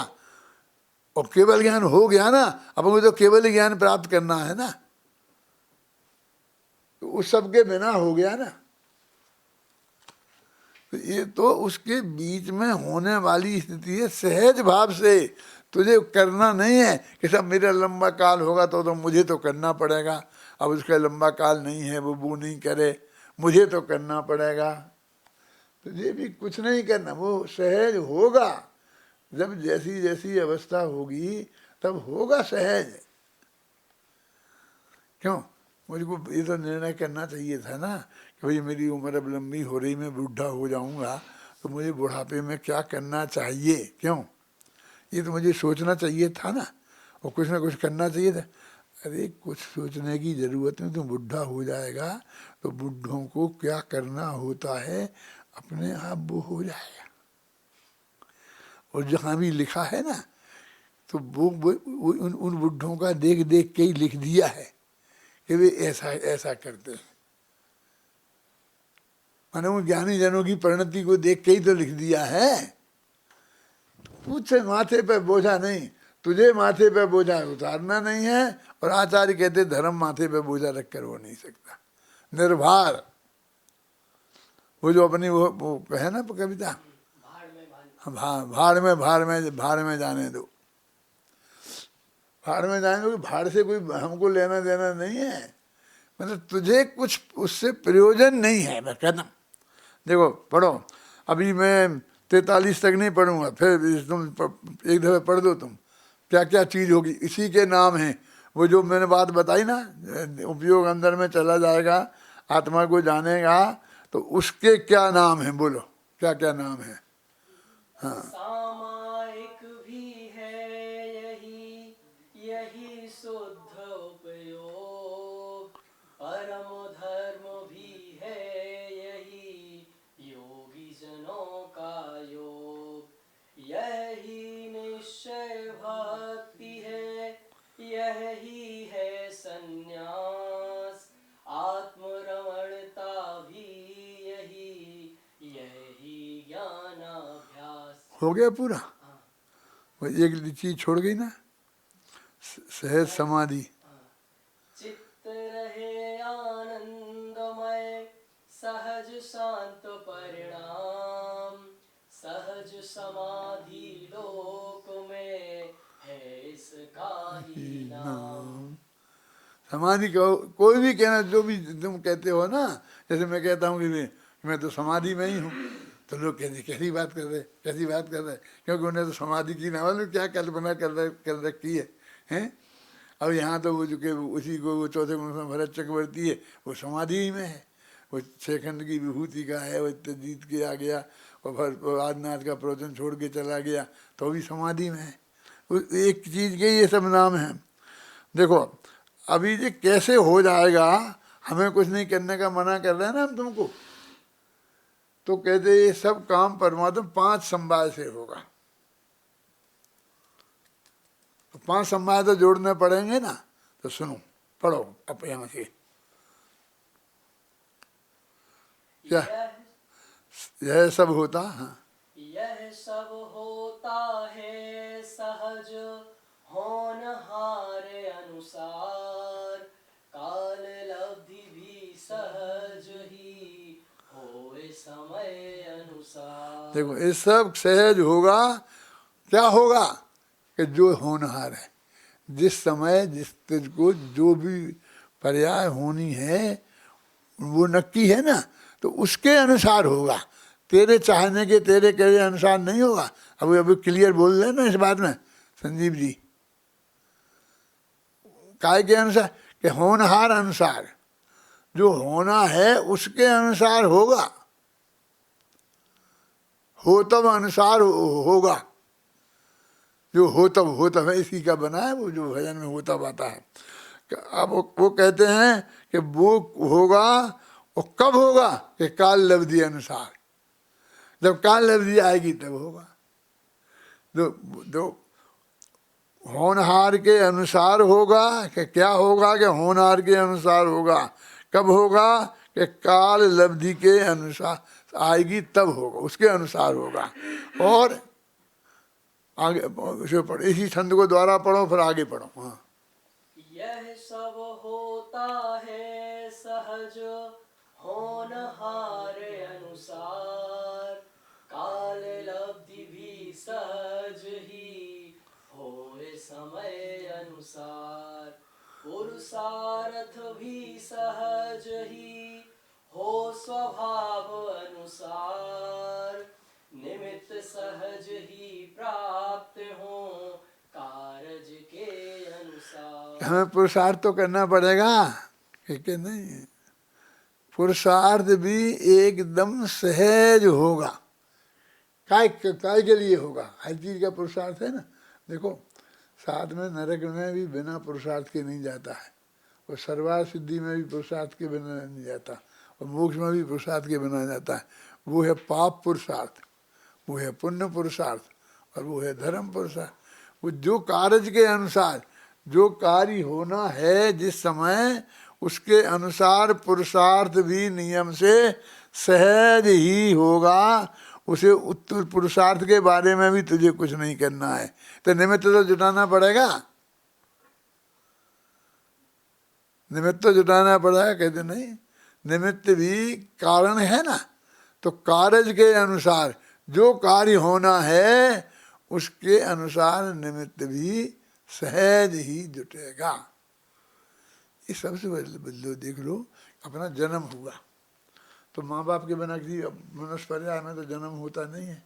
और केवल ज्ञान हो गया ना। अब मुझे तो केवल ज्ञान प्राप्त करना है ना, तो उस सब के बिना हो गया ना। तो ये तो उसके बीच में होने वाली स्थिति है, सहज भाव से तुझे करना नहीं है कि सब मेरा लंबा काल होगा तो मुझे तो करना पड़ेगा। अब उसका लंबा काल नहीं है, वो नहीं करे, मुझे तो करना पड़ेगा। तुझे भी कुछ नहीं करना, वो सहज होगा। जब जैसी जैसी अवस्था होगी तब होगा सहज। क्यों? मुझको ये तो निर्णय करना चाहिए था ना कि भाई मेरी उम्र अब लंबी हो रही, मैं बूढ़ा हो जाऊंगा तो मुझे बुढ़ापे में क्या करना चाहिए। क्यों? ये तो मुझे सोचना चाहिए था ना, और कुछ ना कुछ करना चाहिए था। अरे कुछ सोचने की जरूरत नहीं, तुम बुढ़ा हो जाएगा तो बुढ़ों को क्या करना होता है अपने आप वो हो जाएगा। और जहाँ भी लिखा है ना तो वो उन बुढ़ों का देख देख के ही लिख दिया है कि वे ऐसा ऐसा करते हैं। माने उन ज्ञानी जनों की परिणति को देख के ही तो लिख दिया है। तुझसे माथे पे बोझा नहीं, तुझे माथे पे बोझा उतारना नहीं है। और आचार्य कहते धर्म माथे पे बोझा रखकर हो नहीं सकता, निर्भार। वो जो अपनी वो है ना कविता, भाड़ में जाने दो, भाड़ में जाने दो। भाड़ से कोई हमको लेना देना नहीं है, मतलब तुझे कुछ उससे प्रयोजन नहीं है। मैं कहता देखो पढ़ो, अभी मैं 43 तक नहीं पढ़ूंगा, फिर तुम एक दफे पढ़ दो, तुम क्या क्या चीज़ होगी इसी के नाम है। वो जो मैंने बात बताई ना, उपयोग अंदर में चला जाएगा, आत्मा को जानेगा, तो उसके क्या नाम है, बोलो क्या क्या नाम है? हाँ,
सामायिक भी है यही, यही शुद्ध उपयोग, परम धर्म भी है यही, योगी जनों का योग, यही निश्चय भक्ति है,
हो गया पूरा।
हाँ,
वो एक चीज छोड़ गई ना, सहज समाधि।
चित्त रहे आनंदमय सहज शांत परिणाम, सहज समाधि लोक में है इसका ही नाम।
समाधि को कोई भी कहना, जो भी तुम कहते हो ना, जैसे मैं कहता हूँ कि मैं तो समाधि में ही हूँ, तो लोग कहते कैसी बात कर रहे, कैसी बात कर रहे, क्योंकि उन्हें तो समाधि की ना मालूम क्या कल्पना कर रखी है, हैं। अब यहाँ तो वो जो कि उसी को वो चौथे गुण में भरत चक्रवर्ती है, वो समाधि ही में है, वो छेखंड की विभूति का है, वो इतना जीत के आ गया, और आदिनाथ का प्रवचन छोड़ के चला गया, तो भी समाधि में है। एक चीज़ के ये सब नाम हैं। देखो अभी ये कैसे हो जाएगा, हमें कुछ नहीं करने का मना कर रहे हैं ना हम तुमको, तो कहते ये सब काम परमात्मा 5 समवाय से होगा। तो 5 समवाय तो जोड़ने पड़ेंगे ना, तो सुनो पढ़ो अब यहाँ से। क्या यह सब होता? हाँ,
यह सब होता है सहज होनहार अनुसार, काल लब्धि भी सहज ही होए समय अनुसार।
देखो ये सब सहज होगा। क्या होगा कि जो होनहार है, जिस समय जिस तुझको जो भी पर्याय होनी है वो नक्की है ना, तो उसके अनुसार होगा। तेरे चाहने के तेरे कहने अनुसार नहीं होगा। अभी क्लियर बोल रहे ना इस बात में संजीव जी, काय के अनुसार कि होनहार अनुसार, जो होना है उसके अनुसार होगा, हो तब अनुसार होगा। जो हो तब है, इसी का बना है वो जो भजन में हो तब आता है। अब वो कहते हैं कि वो होगा, वो कब होगा कि काल लब्धि अनुसार, जब काल लब्धि आएगी तब होगा। दो होनहार के अनुसार होगा कि क्या होगा कि होनहार के अनुसार होगा। कब होगा कि काल लब्धि के अनुसार आएगी तब होगा, उसके अनुसार होगा। और आगे इसे पढ़ो, इसी छंद को द्वारा पढ़ो फिर आगे पढ़ो। हाँ,
यह सब होता है सहज होनहार अनुसार, काल लब्धि भी सहज ही होए समय अनुसार, पुरुषार्थ भी सहज ही हो स्वभाव अनुसार, निमित्त सहज ही प्राप्त हो कारज के अनुसार।
हमें पुरुषार्थ तो करना पड़ेगा कि नहीं? पुरुषार्थ भी एकदम सहज होगा। काय के लिए होगा? हर चीज का पुरुषार्थ है ना। देखो साथ में नरक में भी बिना पुरुषार्थ के नहीं जाता है, और सर्वार सिद्धि में भी पुरुषार्थ के बिना नहीं जाता, और मोक्ष में भी पुरुषार्थ के बिना जाता है। वो है पाप पुरुषार्थ, वो है पुण्य पुरुषार्थ, और वो है धर्म पुरुषार्थ। वो जो कार्य के अनुसार जो कार्य होना है जिस समय, उसके अनुसार पुरुषार्थ भी नियम से सहज ही होगा। उसे उत्तर पुरुषार्थ के बारे में भी तुझे कुछ नहीं करना है, तो निमित्त तो जुटाना पड़ेगा, निमित्त तो जुटाना पड़ेगा। कहते नहीं, निमित्त भी कारण है ना, तो कार्य के अनुसार जो कार्य होना है उसके अनुसार निमित्त भी सहज ही जुटेगा। ये सबसे बदलो देख लो, अपना जन्म हुआ तो माँ बाप के बिना किसी मनुष्य पर्याय में तो जन्म होता नहीं है।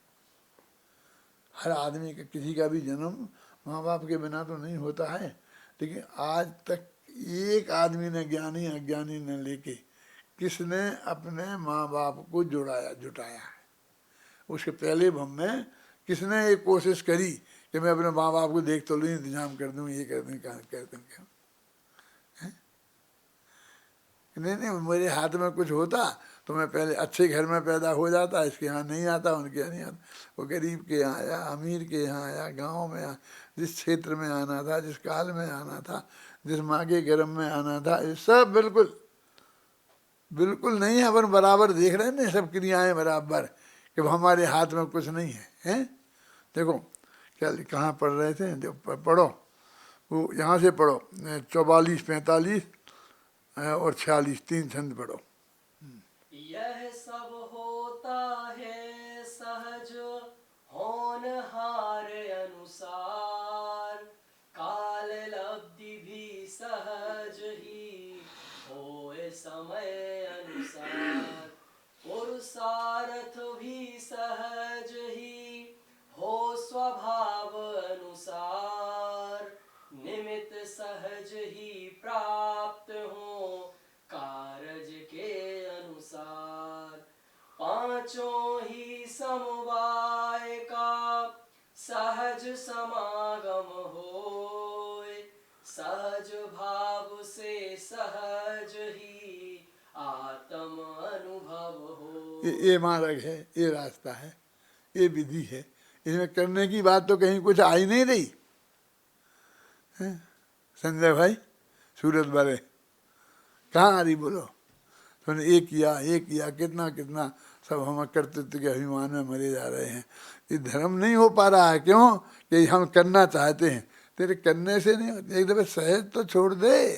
हर आदमी का किसी का भी जन्म माँ बाप के बिना तो नहीं होता है। लेकिन आज तक एक आदमी ने, ज्ञानी अज्ञानी ने लेके, किसने अपने माँ बाप को जुटाया है? उसके पहले भम में किसने एक कोशिश करी कि मैं अपने माँ बाप को देख तो लूँ, इंतजाम कर दूँ, ये कर दूँ, कर दूँ क्या? नहीं, मेरे हाथ में कुछ होता तो मैं पहले अच्छे घर में पैदा हो जाता, इसके यहाँ नहीं आता, उनके यहाँ नहीं आता। वो गरीब के यहाँ आया, अमीर के यहाँ आया, गांव में आया, जिस क्षेत्र में आना था, जिस काल में आना था, जिस माँ के गर्भ में आना था, ये सब बिल्कुल नहीं अपन बराबर देख रहे हैं ना, सब क्रियाएं बराबर, कि हमारे हाथ में कुछ नहीं है, हैं? देखो क्या कहाँ पढ़ रहे थे, जो पढ़ो वो यहाँ से पढ़ो, 44, 45 और 46 3 छंद पढ़ो।
यह सब होता है सहज होनहार अनुसार, काल लब्धि भी सहज ही होए समय अनुसार, पुरुषार्थ भी सहज ही हो स्वभाव अनुसार, निमित्त सहज ही प्राप्त हो कारज के अनुसार, पांचों ही समवाय का सहज समागम होए, सहज भाव से सहज ही आत्म अनुभव हो।
ये मार्ग है, ये रास्ता है, ये विधि है। इसमें करने की बात तो कहीं कुछ आई नहीं रही हैं? संजय भाई सूरत वाले कहाँ आ रही बोलो? तो ये किया कितना कितना सब हम कर्तृत्व के अभिमान में मरे जा रहे हैं। ये धर्म नहीं हो पा रहा है, क्यों? कि हम करना चाहते हैं, तेरे करने से नहीं होता। एक दफे सहज तो छोड़ दे।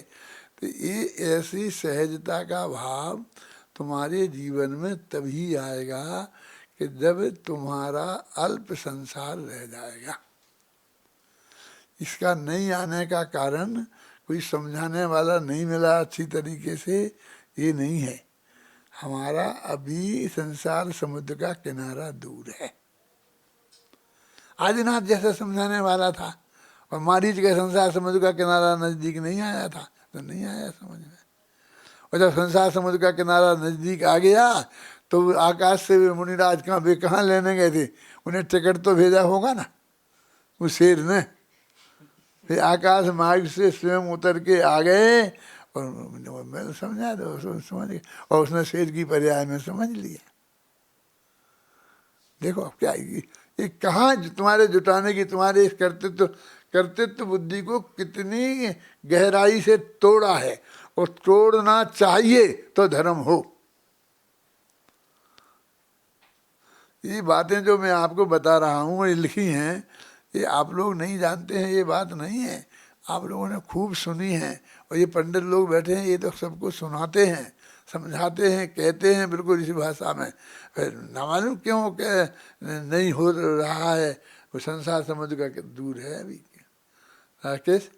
तो ये ऐसी सहजता का भाव तुम्हारे जीवन में तभी आएगा कि जब तुम्हारा अल्प संसार रह जाएगा। इसका नहीं आने का कारण कोई समझाने वाला नहीं मिला अच्छी तरीके से, ये नहीं है। हमारा अभी संसार समुद्र का किनारा दूर है। आदिनाथ जैसा समझाने वाला था और मारीच के संसार समुद्र का किनारा नजदीक नहीं आया था, तो नहीं आया समझ में। और जब संसार समुद्र का किनारा नजदीक आ गया तो आकाश से मुनिराज कहाँ लेने गए थे, उन्हें टिकट तो भेजा होगा ना उस शेर ने। फिर आकाश मार्ग से स्वयं उतर के आ गए और मैं समझा दो, समझ गया, और उसने शेर की पर्याय में समझ लिया। देखो अब क्या ये कहाँ तुम्हारे जुटाने की, तुम्हारे इस कर्तृत्व बुद्धि को कितनी गहराई से तोड़ा है, और तोड़ना चाहिए तो धर्म हो। ये बातें जो मैं आपको बता रहा हूँ, ये लिखी हैं, ये आप लोग नहीं जानते हैं, ये बात नहीं है। आप लोगों ने खूब सुनी है, और ये पंडित लोग बैठे हैं, ये तो सबको सुनाते हैं, समझाते हैं, कहते हैं बिल्कुल इसी भाषा में। फिर न मालूम क्यों कि नहीं हो रहा है, वो संसार समुद्र का दूर है अभी। राकेश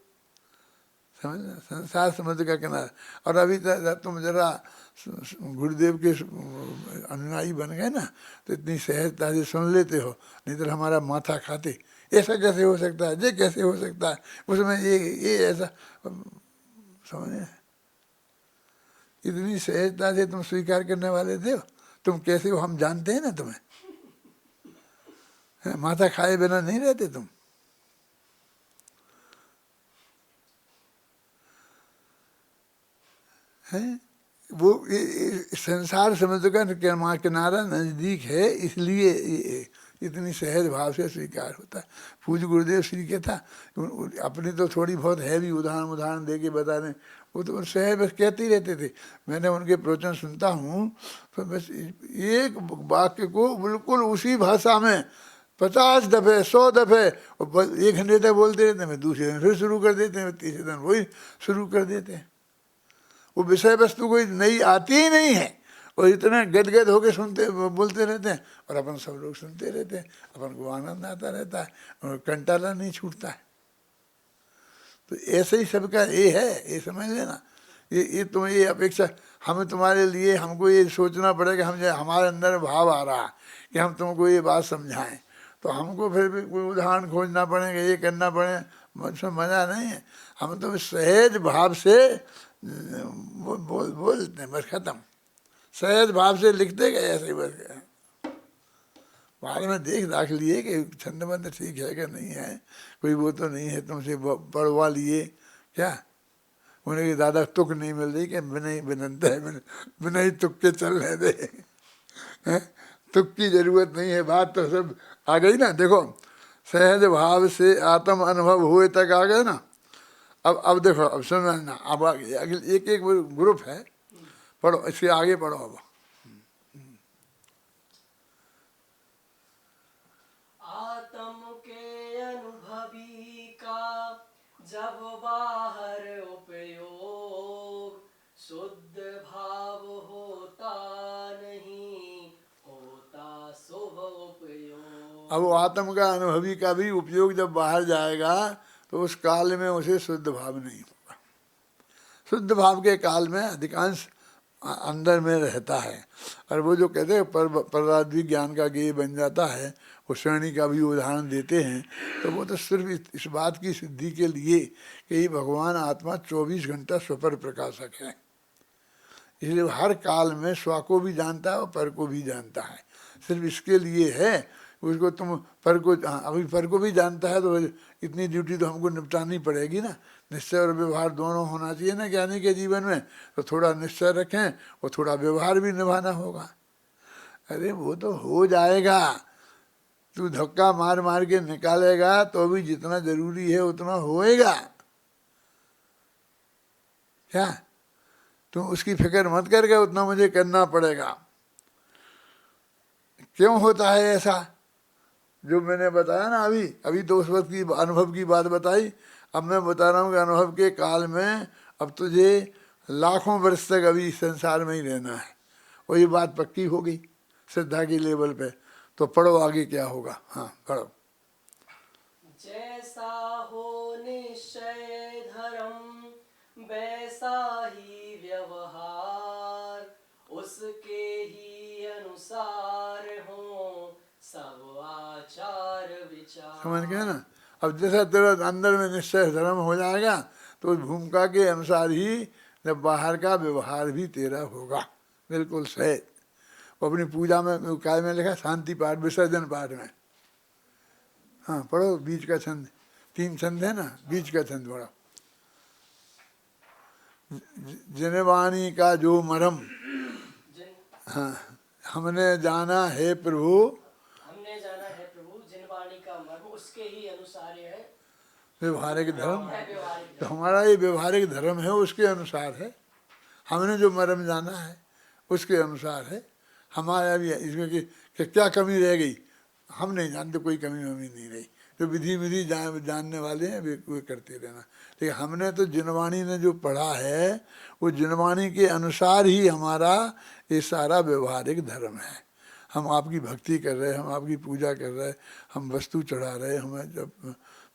समझ, संसार समुद्र का किनारा। और अभी तुम जरा गुरुदेव के अनुयायी बन गए ना, तो इतनी सहजता से सुन लेते हो, नहीं तो हमारा माथा खाते। ऐसा कैसे हो सकता है, ये कैसे हो सकता है, उसमें ये ऐसा समझे। इतनी सहजता से तुम स्वीकार करने वाले थे, तुम कैसे हो हम जानते हैं ना तुम्हें। माथा खाए बिना नहीं रहते तुम। हैं वो संसार समुद्र का किनारा नजदीक है, इसलिए इतनी सहज भाव से स्वीकार होता है। पूज्य गुरुदेव श्री के था, अपनी तो थोड़ी बहुत है भी उदाहरण दे के बता रहे, वो तो सहज बस कहते ही रहते थे। मैंने उनके प्रवचन सुनता हूँ तो बस एक वाक्य को बिल्कुल उसी भाषा में 50 दफे 100 दफे 1 घंटे तक बोलते रहते हैं, दूसरे दिन फिर शुरू कर देते हैं, तीसरे दिन वही शुरू कर देते हैं। वो विषय वस्तु कोई नई आती ही नहीं है, और इतने गदगद होके सुनते बोलते रहते हैं, और अपन सब लोग सुनते रहते हैं, अपन को आनंद आता रहता है, और कंटाला नहीं छूटता है। तो ऐसे ही सबका ये है, ये समझ लेना। ये तुम्हें ये अपेक्षा, हमें तुम्हारे लिए हमको ये सोचना पड़ेगा, हम हमारे अंदर भाव आ रहा कि हम तुमको ये बात समझाएं, तो हमको फिर भी कोई उदाहरण खोजना पड़ेगा, ये करना पड़े, उसमें मज़ा नहीं है। हम तो सहज भाव से बोलते हैं, बस खत्म। सहज भाव से लिखते गए ऐसे ही बस गए। बाद में दाख लिए कि छंदबंद ठीक है कि नहीं है, कोई वो तो नहीं है, तुमसे पढ़वा लिए क्या। उन्हें कि दादा तुक नहीं मिल रही, कि बिनंत है, बिना ही तुक के चलने दे। तुक की जरूरत नहीं है, बात तो सब आ गई ना। देखो सहज भाव से आत्म अनुभव हुए तक आ गए ना। अब देखो, अब समझना, अब आगे एक एक ग्रुप है, पढ़ो, इसके आगे पढ़ो। अब
आत्म सब बाहर उपयोग, शुद्ध भाव होता नहीं, होता शुभ उपयोग।
अब वो आत्म का अनुभवी का भी उपयोग जब बाहर जाएगा तो उस काल में उसे शुद्ध भाव नहीं होगा। शुद्ध भाव के काल में अधिकांश अंदर में रहता है। और वो जो कहते हैं परराद्वी ज्ञान का गेय बन जाता है, वो श्रेणी का भी उदाहरण देते हैं, तो वो तो सिर्फ इस बात की सिद्धि के लिए कि ये भगवान आत्मा 24 घंटा स्वपर प्रकाशक है, इसलिए हर काल में स्व को भी जानता है और पर को भी जानता है। सिर्फ इसके लिए है, उसको तुम पर को, अभी पर को भी जानता है तो इतनी ड्यूटी तो हमको निपटानी पड़ेगी ना। निश्चय और व्यवहार दोनों होना चाहिए ना ज्ञानी के जीवन में, तो थोड़ा निश्चय रखें और थोड़ा व्यवहार भी निभाना होगा। अरे वो तो हो जाएगा, तू धक्का मार मार के निकालेगा तो भी जितना जरूरी है उतना होएगा। क्या तुम उसकी फिक्र मत करके, उतना मुझे करना पड़ेगा। क्यों होता है ऐसा? जो मैंने बताया ना, अभी तो उस वक्त की अनुभव की बात बताई, अब मैं बता रहा हूँ कि अनुभव के काल में अब तुझे लाखों वर्ष तक अभी इस संसार में ही रहना है। और ये बात पक्की हो गई श्रद्धा की लेवल पे। तो पढ़ो आगे क्या होगा। हाँ पढ़ो।
जैसा हो निश्चय धर्म, वैसा ही व्यवहार, उसके ही अनुसार हो सब आचार विचार।
समझ गए ना? अब जैसा तेरा अंदर में निश्चय धर्म हो जाएगा तो उस भूमिका के अनुसार ही जब बाहर का व्यवहार भी तेरा होगा। बिल्कुल सही। वो अपनी पूजा में काय में लिखा, शांति पाठ विसर्जन पाठ में। हाँ पढ़ो बीच का छंद, 3 छंद है ना, बीच का छंद पढ़ो। जिनवाणी का जो मरम, हाँ हमने जाना है प्रभु,
हमने जाना है प्रभु, जिनवाणी का मर्म उसके ही अनुसार है
व्यवहारिक धर्म।
व्यवहारिक।
तो हमारा ये व्यवहारिक धर्म है उसके अनुसार है। हमने जो मरम जाना है उसके अनुसार है हमारा भी। इसमें कि क्या कमी रह गई, हम नहीं जानते, कोई कमी वमी नहीं रही। जो विधि जानने वाले हैं वे करते रहना। लेकिन हमने तो जिनवाणी ने जो पढ़ा है वो जिनवाणी के अनुसार ही हमारा ये सारा व्यवहारिक धर्म है। हम आपकी भक्ति कर रहे हैं, हम आपकी पूजा कर रहे हैं, हम वस्तु चढ़ा रहे हैं, हमें जब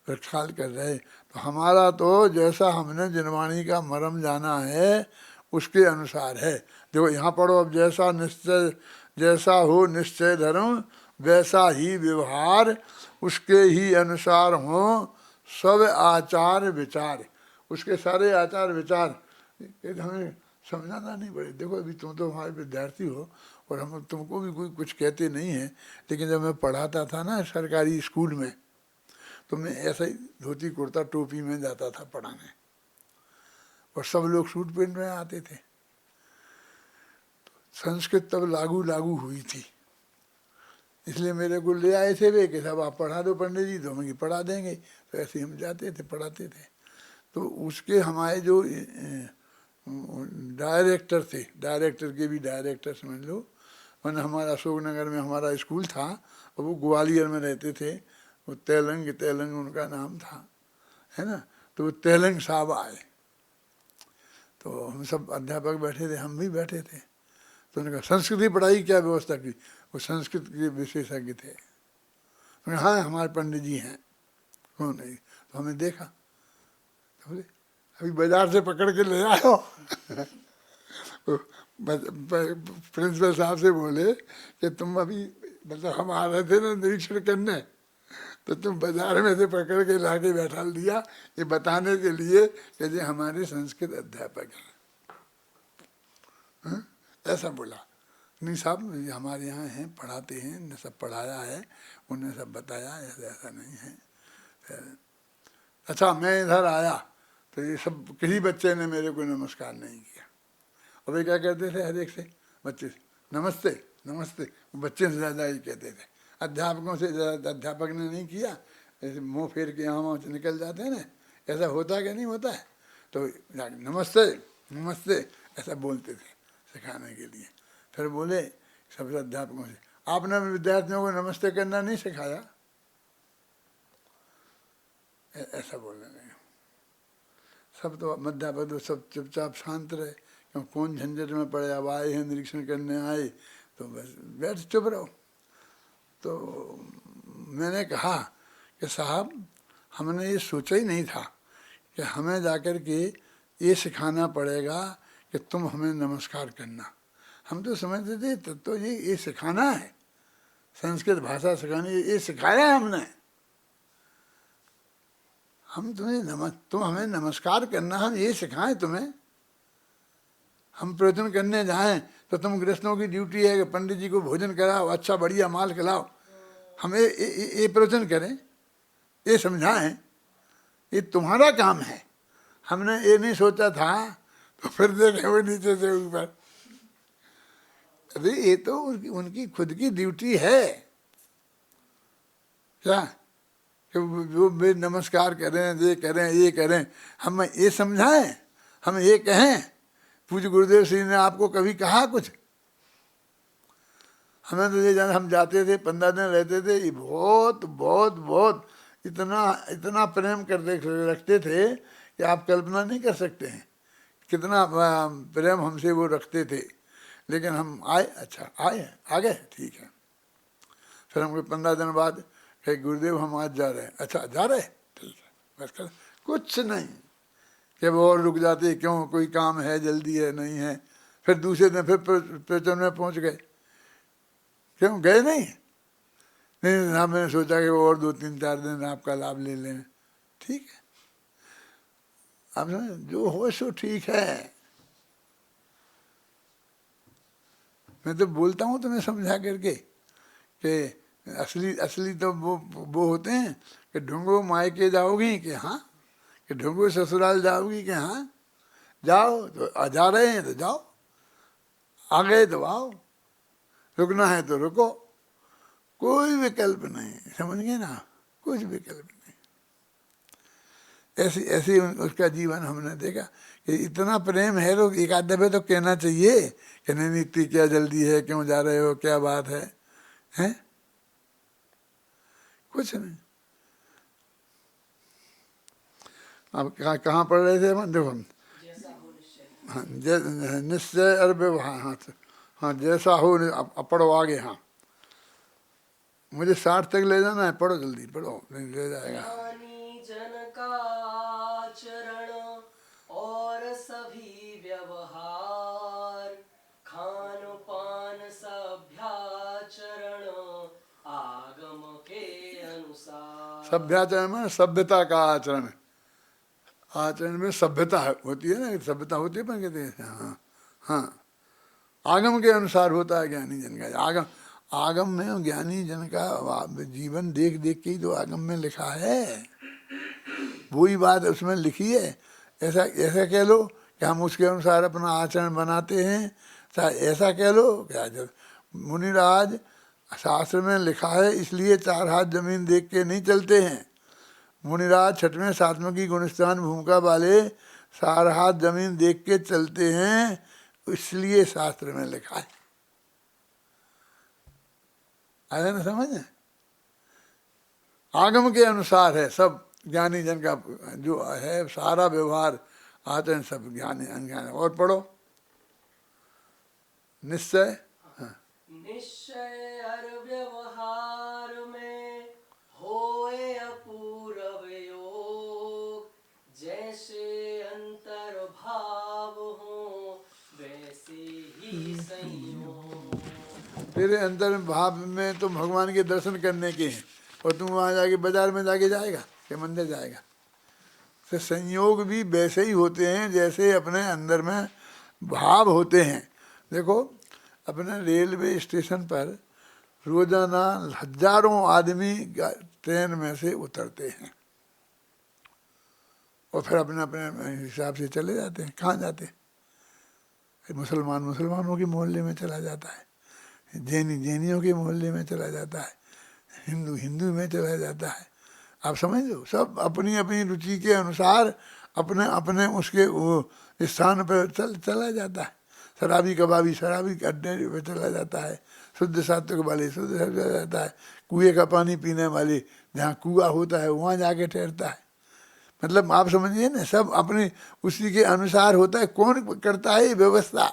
प्रक्षाल कर रहे हैं, तो हमारा तो जैसा हमने जिनवाणी का मरम जाना है उसके अनुसार है। देखो यहाँ पढ़ो अब, जैसा निश्चय, जैसा हो निश्चय धर्म वैसा ही व्यवहार, उसके ही अनुसार हो सब आचार विचार। उसके सारे आचार विचार हमें समझाना नहीं पड़े। देखो अभी तुम तो हमारे विद्यार्थी हो और हम तुमको भी कोई कुछ कहते नहीं हैं, लेकिन जब मैं पढ़ाता था ना सरकारी स्कूल में, तो मैं ऐसा ही धोती कुर्ता टोपी में जाता था पढ़ाने, और सब लोग सूट पहन में आते थे। संस्कृत तब लागू हुई थी, इसलिए मेरे को ले आए थे वे कि साहब आप पढ़ा दो पंडित जी, तो हम पढ़ा देंगे। तो ऐसे ही हम जाते थे पढ़ाते थे। तो उसके हमारे जो डायरेक्टर थे, डायरेक्टर के भी डायरेक्टर समझ लो, मैंने हमारा अशोकनगर में हमारा स्कूल था और वो ग्वालियर में रहते थे। वो तेलंग उनका नाम था, है ना। तो वो तेलंग साहब आए, तो हम सब अध्यापक बैठे थे, हम भी बैठे थे। तो उन्होंने कहा संस्कृत की पढ़ाई क्या व्यवस्था की? वो संस्कृत के विशेषज्ञ थे। उन्होंने हाँ हमारे पंडित जी हैं। कौन नहीं? तो हमें देखा, तो बोले अभी बाजार से पकड़ के ले आयो। प्रिंसिपल साहब से बोले कि तुम अभी, मतलब हम आ रहे थे ना निरीक्षण करने, तो तुम बाजार में से पकड़ के ला के बैठा दिया, ये बताने के लिए कि ये हमारे संस्कृत अध्यापक हैं। ऐसा बोला। नहीं साहब हमारे यहाँ हैं, पढ़ाते हैं, ने सब पढ़ाया है, उन्हें सब बताया, ऐसा नहीं है। अच्छा मैं इधर आया तो ये सब किसी बच्चे ने मेरे को नमस्कार नहीं किया। और वे क्या कहते थे हर एक से, बच्चे से नमस्ते नमस्ते, बच्चे से ज़्यादा ही कहते थे। अध्यापकों से ज़्यादा अध्यापक ने नहीं किया। ऐसे मुँह फेर के यहाँ वहाँ निकल जाते हैं ना, ऐसा होता है कि नहीं होता है? तो नमस्ते नमस्ते ऐसा बोलते थे सिखाने के लिए। फिर बोले सब अध्यापकों से, आपने विद्यार्थियों को नमस्ते करना नहीं सिखाया? ऐसा बोलने लगे। सब तो मध्यापद सब चुपचाप शांत रहे, क्यों कौन झंझट में पड़े, अब आए हैं निरीक्षण करने आए तो बस बैठ चुप रहो। तो मैंने कहा कि साहब हमने ये सोचा ही नहीं था कि हमें जाकर के ये सिखाना पड़ेगा कि तुम हमें नमस्कार करना। हम तो समझते थे तो ये सिखाना है, संस्कृत भाषा सिखानी, ये सिखाया है हमने। हम तुम हमें नमस्कार करना, हम ये सिखाएं तुम्हें। हम प्रवचन करने जाएं तो तुम गृहस्थों की ड्यूटी है कि पंडित जी को भोजन कराओ, अच्छा बढ़िया माल खिलाओ, हम ये प्रवचन करें, ये समझाएं, ये तुम्हारा काम है। हमने ये नहीं सोचा था। तो फिर देखे वो नीचे से ऊपर, अरे ये तो उनकी खुद की ड्यूटी है क्या, कि वो वे नमस्कार करें, ये करें, ये करें। हम ये समझाएं, हम ये कहें। पूज्य गुरुदेव श्री ने आपको कभी कहा कुछ? हमें तो ये जान, हम जाते थे 15 दिन रहते थे, ये बहुत बहुत बहुत इतना प्रेम करते रखते थे कि आप कल्पना नहीं कर सकते हैं कितना प्रेम हमसे वो रखते थे। लेकिन हम आए, अच्छा आए, आ गए, ठीक है। फिर हमको 15 दिन बाद कहे गुरुदेव हम आज जा रहे हैं। अच्छा जा रहे, ठीक है, बस कर, कुछ नहीं कि वो और रुक जाते, क्यों कोई काम है, जल्दी है, नहीं है। फिर दूसरे दिन फिर प्रवचन में पहुंच गए, क्यों गए नहीं? नहीं ना, मैंने सोचा कि वो और 2-3-4 दिन आपका लाभ ले लें, ठीक है। अब जो हो सो ठीक है। मैं तो बोलता हूँ तुम्हें समझा करके कि असली तो वो होते हैं कि ढूंढो मायके जाओगी कि हाँ, कि ढूंढो ससुराल जाओगी कि हाँ। जाओ तो जा रहे हैं तो जाओ, आ गए तो आओ, रुकना है तो रुको, कोई विकल्प नहीं। समझ गए ना, कुछ विकल्प नहीं। ऐसी ऐसी उसका जीवन हमने देखा कि इतना प्रेम है। लोग एक आध दफे तो कहना चाहिए कि नहीं नीति क्या जल्दी है, क्यों जा रहे हो, क्या बात है, हैं? कुछ नहीं। अब कहाँ पढ़ रहे थे हम? देखो, हाँ निश्चय और व्यवहार, हाँ जैसा हो। अब पढ़ो आगे। हाँ मुझे 60 तक ले जाना है, पढ़ो जल्दी पढ़ो, नहीं ले जाएगा।
जन का आचरण और सभी व्यवहार, खान पान सभ्याचरण आगम के अनुसार।
सभ्याचरण में सभ्यता का आचरण, आचरण में सभ्यता होती है ना, सभ्यता होती है, पर कहते हैं हाँ हाँ, आगम के अनुसार होता है ज्ञानी जन का। आगम में ज्ञानी जन का जीवन देख देख के ही तो आगम में लिखा है, वही बात उसमें लिखी है। ऐसा ऐसा कह लो कि हम उसके अनुसार अपना आचरण बनाते हैं, ऐसा कह लो क्या। जब मुनिराज शास्त्र में लिखा है इसलिए 4 हाथ जमीन देख के नहीं चलते हैं। मुनिराज 6वें सातवें की गुणस्थान भूमिका वाले 4 हाथ जमीन देख के चलते हैं, इसलिए शास्त्र में लिखा है। आया ना समझ? आगम के अनुसार है सब, ज्ञानी जन का जो है सारा व्यवहार आचरण सब ज्ञानी अज्ञान। और पढ़ो निश्चय। हाँ।
निश्चय और व्यवहार में होए अपूर्व योग, जैसे अंतर भाव हो वैसे ही संयोग।
तेरे अंतर भाव में तो भगवान के दर्शन करने के हैं, और तुम वहाँ जाके बाजार में जाके जाएगा कि मंदिर जाएगा। तो संयोग भी वैसे ही होते हैं जैसे अपने अंदर में भाव होते हैं। देखो अपने रेलवे स्टेशन पर रोजाना हजारों आदमी ट्रेन में से उतरते हैं और फिर अपने अपने हिसाब से चले जाते हैं। कहाँ जाते हैं? मुसलमानों के मोहल्ले में चला जाता है, जैनियों के मोहल्ले में चला जाता है, हिंदू में चला जाता है। आप समझ लो, सब अपनी अपनी रुचि के अनुसार अपने अपने उसके वो स्थान पर चला जाता है। शराबी कबाबी शराबी अड्डे पे चला जाता है, शुद्ध सात्विक वाले शुद्ध चला जाता है, कुएं का पानी पीने वाले जहाँ कुआं होता है वहाँ जाके ठहरता है। मतलब आप समझिए ना, सब अपने उसी के अनुसार होता है। कौन करता है ये व्यवस्था?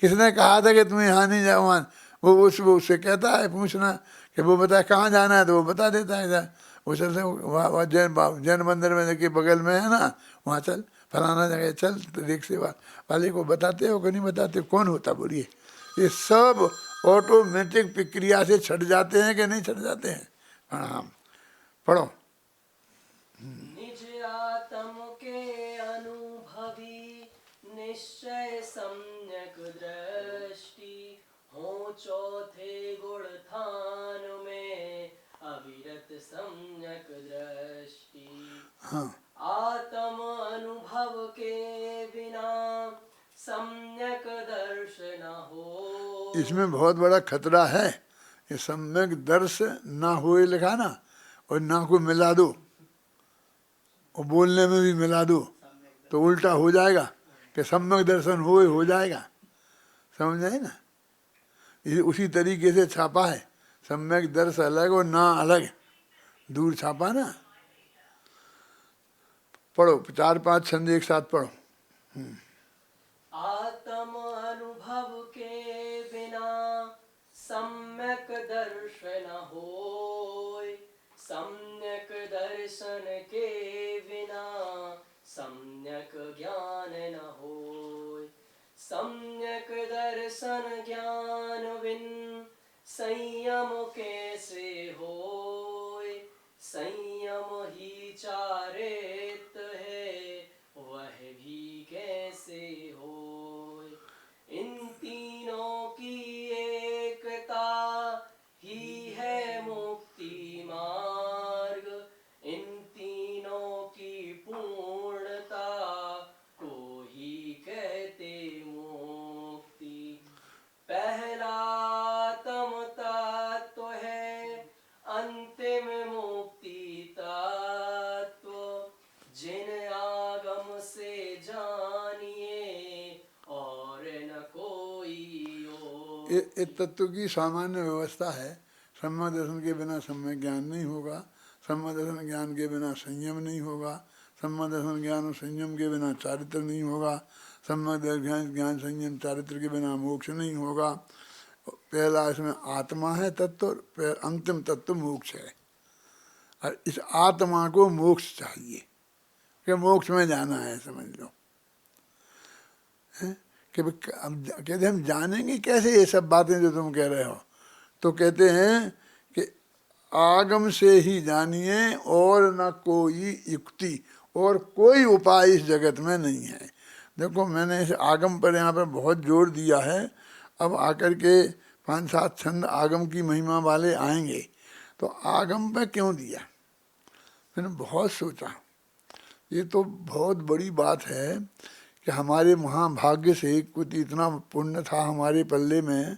किसने कहा था कि तुम्हें यहाँ नहीं जाओ वहाँ? वो उससे कहता है, पूछना कि वो बताए कहाँ जाना है तो वो बता देता है। इधर वो चलते वहाँ जैन मंदिर में के बगल में है ना, वहाँ चल, फलाना जगह चल, तो रिक्शे वाले को बताते हो कि नहीं बताते? कौन होता बोलिए? ये सब ऑटोमेटिक प्रक्रिया से छट जाते हैं कि नहीं छट जाते हैं? प्रणाम। पढ़ो।
निज आत्म के अनुभवी निश्चय सम्यक दृष्टि हो चौथे गुण थान में अविरत सम्यक दृष्टि।
हाँ,
आत्म अनुभव के बिना सम्यक दर्शन हो।
इसमें बहुत बड़ा खतरा है। ये सम्यक दर्श ना हुए लिखा ना, और ना को मिला दो और बोलने में भी मिला दो तो उल्टा हो जाएगा कि सम्यक दर्शन हो जाएगा। समझ आए ना? ये उसी तरीके से छापा है, सम्यक दर्श अलग और ना अलग, दूर छापा ना। पढ़ो 4-5 छंद एक साथ पढ़ो।
आत्म अनुभव के बिना सम्यक दर्शन होय। सम्यक दर्शन के बिना सम्यक ज्ञान न होय। सम्यक दर्शन ज्ञान बिन संयम कैसे होय। संयम ही चारित है वह भी कैसे होय। इन तीनों की एकता ही है मुक्ति मार्ग। इन तीनों की पूर्णता को ही कहते मुक्ति। पहला आत्म तत्व है अंतिम मुक्ति तत्व। जिन आगम से जानिए और न कोई और।
ये तत्व की सामान्य व्यवस्था है। सम्यक दर्शन के बिना सम्यक ज्ञान नहीं होगा, सम्यक दर्शन ज्ञान के बिना संयम नहीं होगा, सम्यक दर्शन ज्ञान और संयम के बिना चारित्र नहीं होगा, सम्यक दर्शन ज्ञान संयम चारित्र के बिना मोक्ष नहीं होगा। पहला इसमें आत्मा है तत्व, अंतिम तत्व मोक्ष है। और इस आत्मा को मोक्ष चाहिए कि मोक्ष में जाना है, समझ लो। कि कहते हम जानेंगे कैसे ये सब बातें जो तुम कह रहे हो? तो कहते हैं कि आगम से ही जानिए और न कोई युक्ति और कोई उपाय इस जगत में नहीं है। देखो मैंने इस आगम पर यहाँ पर बहुत जोर दिया है। अब आकर के 5-7 छंद आगम की महिमा वाले आएंगे। तो आगम पे क्यों दिया? मैंने बहुत सोचा, ये तो बहुत बड़ी बात है कि हमारे महाभाग्य से कुछ इतना पुण्य था हमारे पल्ले में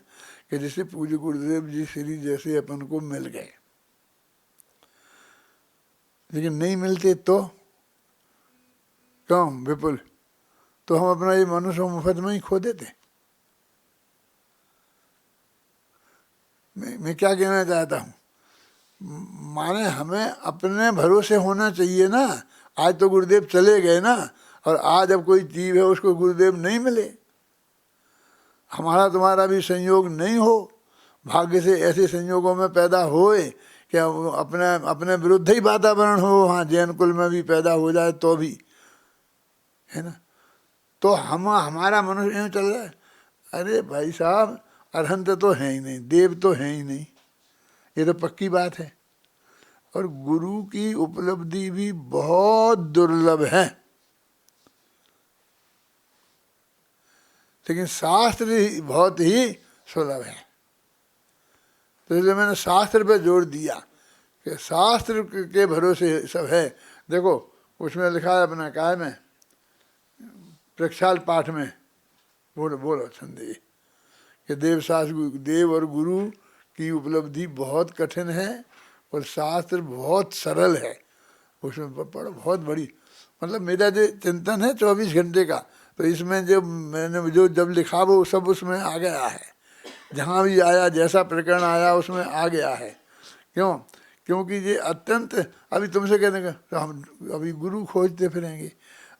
कि जैसे पूज्य गुरुदेव जी श्री जैसे अपन को मिल गए। लेकिन नहीं मिलते तो क्यों विपुल? तो हम अपना ये मनुष्य मुफ्त में ही खो देते। मैं क्या कहना चाहता हूँ, माने हमें अपने भरोसे होना चाहिए ना। आज तो गुरुदेव चले गए ना, और आज अब कोई जीव है उसको गुरुदेव नहीं मिले, हमारा तुम्हारा भी संयोग नहीं हो, भाग्य से ऐसे संयोगों में पैदा होए कि अपने अपने विरुद्ध ही वातावरण हो, वहाँ जैन कुल में भी पैदा हो जाए तो भी, है ना। तो हमारा मनुष्य यूँ चल रहा है। अरे भाई साहब, अरहंत तो है ही नहीं, देव तो है ही नहीं, ये तो पक्की बात है। और गुरु की उपलब्धि भी बहुत दुर्लभ है। लेकिन शास्त्र बहुत ही सुलभ है। तो इसलिए मैंने शास्त्र पे जोर दिया कि शास्त्र के भरोसे सब है। देखो उसमें लिखा है अपना काय में प्रक्षाल पाठ में, बोलो छंदी कि देव और गुरु की उपलब्धि बहुत कठिन है और शास्त्र बहुत सरल है। उसमें पढ़ो, बहुत बड़ी, मतलब मेरा जो चिंतन है 24 घंटे का, तो इसमें जो मैंने जो जब लिखा वो सब उसमें आ गया है। जहाँ भी आया, जैसा प्रकरण आया उसमें आ गया है। क्यों क्योंकि ये अत्यंत, अभी तुमसे कहने का तो हम अभी गुरु खोजते फिरेंगे।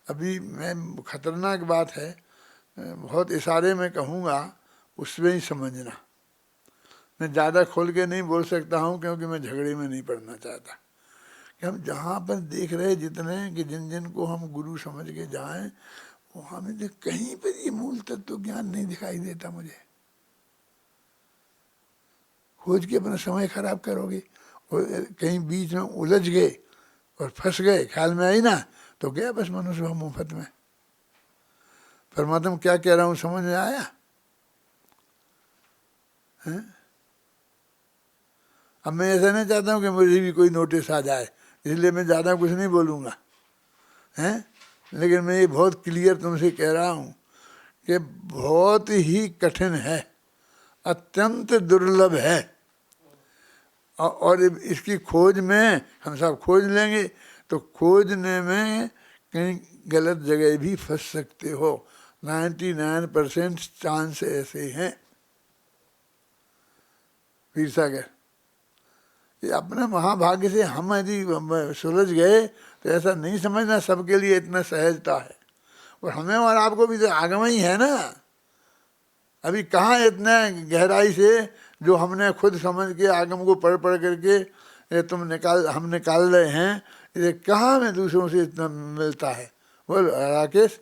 अभी मैं खतरनाक बात है, बहुत इशारे में कहूँगा, उसमें ही समझना। मैं ज़्यादा खोल के नहीं बोल सकता हूँ क्योंकि मैं झगड़े में नहीं पड़ना चाहता। कि हम जहाँ पर देख रहे जितने कि जिन जिन को हम गुरु समझ के जाएं, वहाँ में कहीं पर ये मूल तत्व ज्ञान नहीं दिखाई देता मुझे। खोज के अपना समय खराब करोगे और कहीं बीच में उलझ गए और फंस गए, ख्याल में आई ना, तो गया बस मनुष्य भाव मुफ्त में। परमात्मा क्या कह रहा हूँ समझ में आया? हैं? अब मैं ऐसा नहीं चाहता हूँ कि मुझे भी कोई नोटिस आ जाए, इसलिए मैं ज़्यादा कुछ नहीं बोलूँगा, हैं? लेकिन मैं ये बहुत क्लियर तुमसे कह रहा हूँ कि बहुत ही कठिन है, अत्यंत दुर्लभ है। और इसकी खोज में हम सब खोज लेंगे तो खोजने में कहीं गलत जगह भी फंस सकते हो। 99% चांस ऐसे हैं। वीर सागर, ये अपने महाभाग्य से हम यदि सुलझ गए तो ऐसा नहीं समझना सबके लिए इतना सहजता है। और हमें और आपको भी तो आगम ही है ना। अभी कहाँ इतना गहराई से जो हमने खुद समझ के आगम को पढ़ पढ़ करके ये हम निकाल रहे हैं, ये कहाँ में दूसरों से इतना मिलता है? बोल राकेश,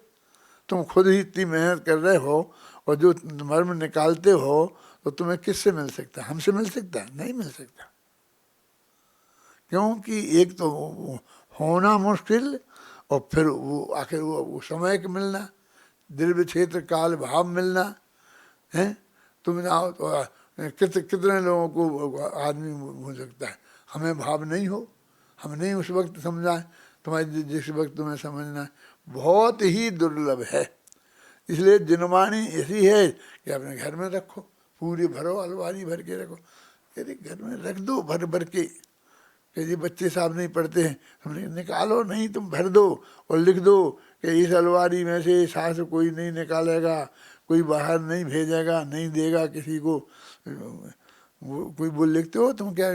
तुम खुद ही इतनी मेहनत कर रहे हो और जो मर्म निकालते हो तो तुम्हें किससे मिल सकता है? हमसे मिल सकता है? नहीं मिल सकता। क्योंकि एक तो होना मुश्किल और फिर वो आखिर वो समय का मिलना, दिव्य क्षेत्र काल भाव मिलना है। तुम आओ तो कितने लोगों को आदमी हो सकता है, हमें भाव नहीं हो, हम नहीं उस वक्त समझाएं। तुम्हारे जिस वक्त तुम्हें समझना है बहुत ही दुर्लभ है। इसलिए जिनवाणी ऐसी है कि अपने घर में रखो, पूरी भरो, अलमारी भर के रखो। यदि घर में रख दो भर भर के, कि ये बच्चे साहब नहीं पढ़ते हैं, हमने निकालो नहीं, तुम भर दो और लिख दो कि इस अलमारी में से सास कोई नहीं निकालेगा, कोई बाहर नहीं भेजेगा, नहीं देगा किसी को। वो कोई बोल लिखते हो तुम, क्या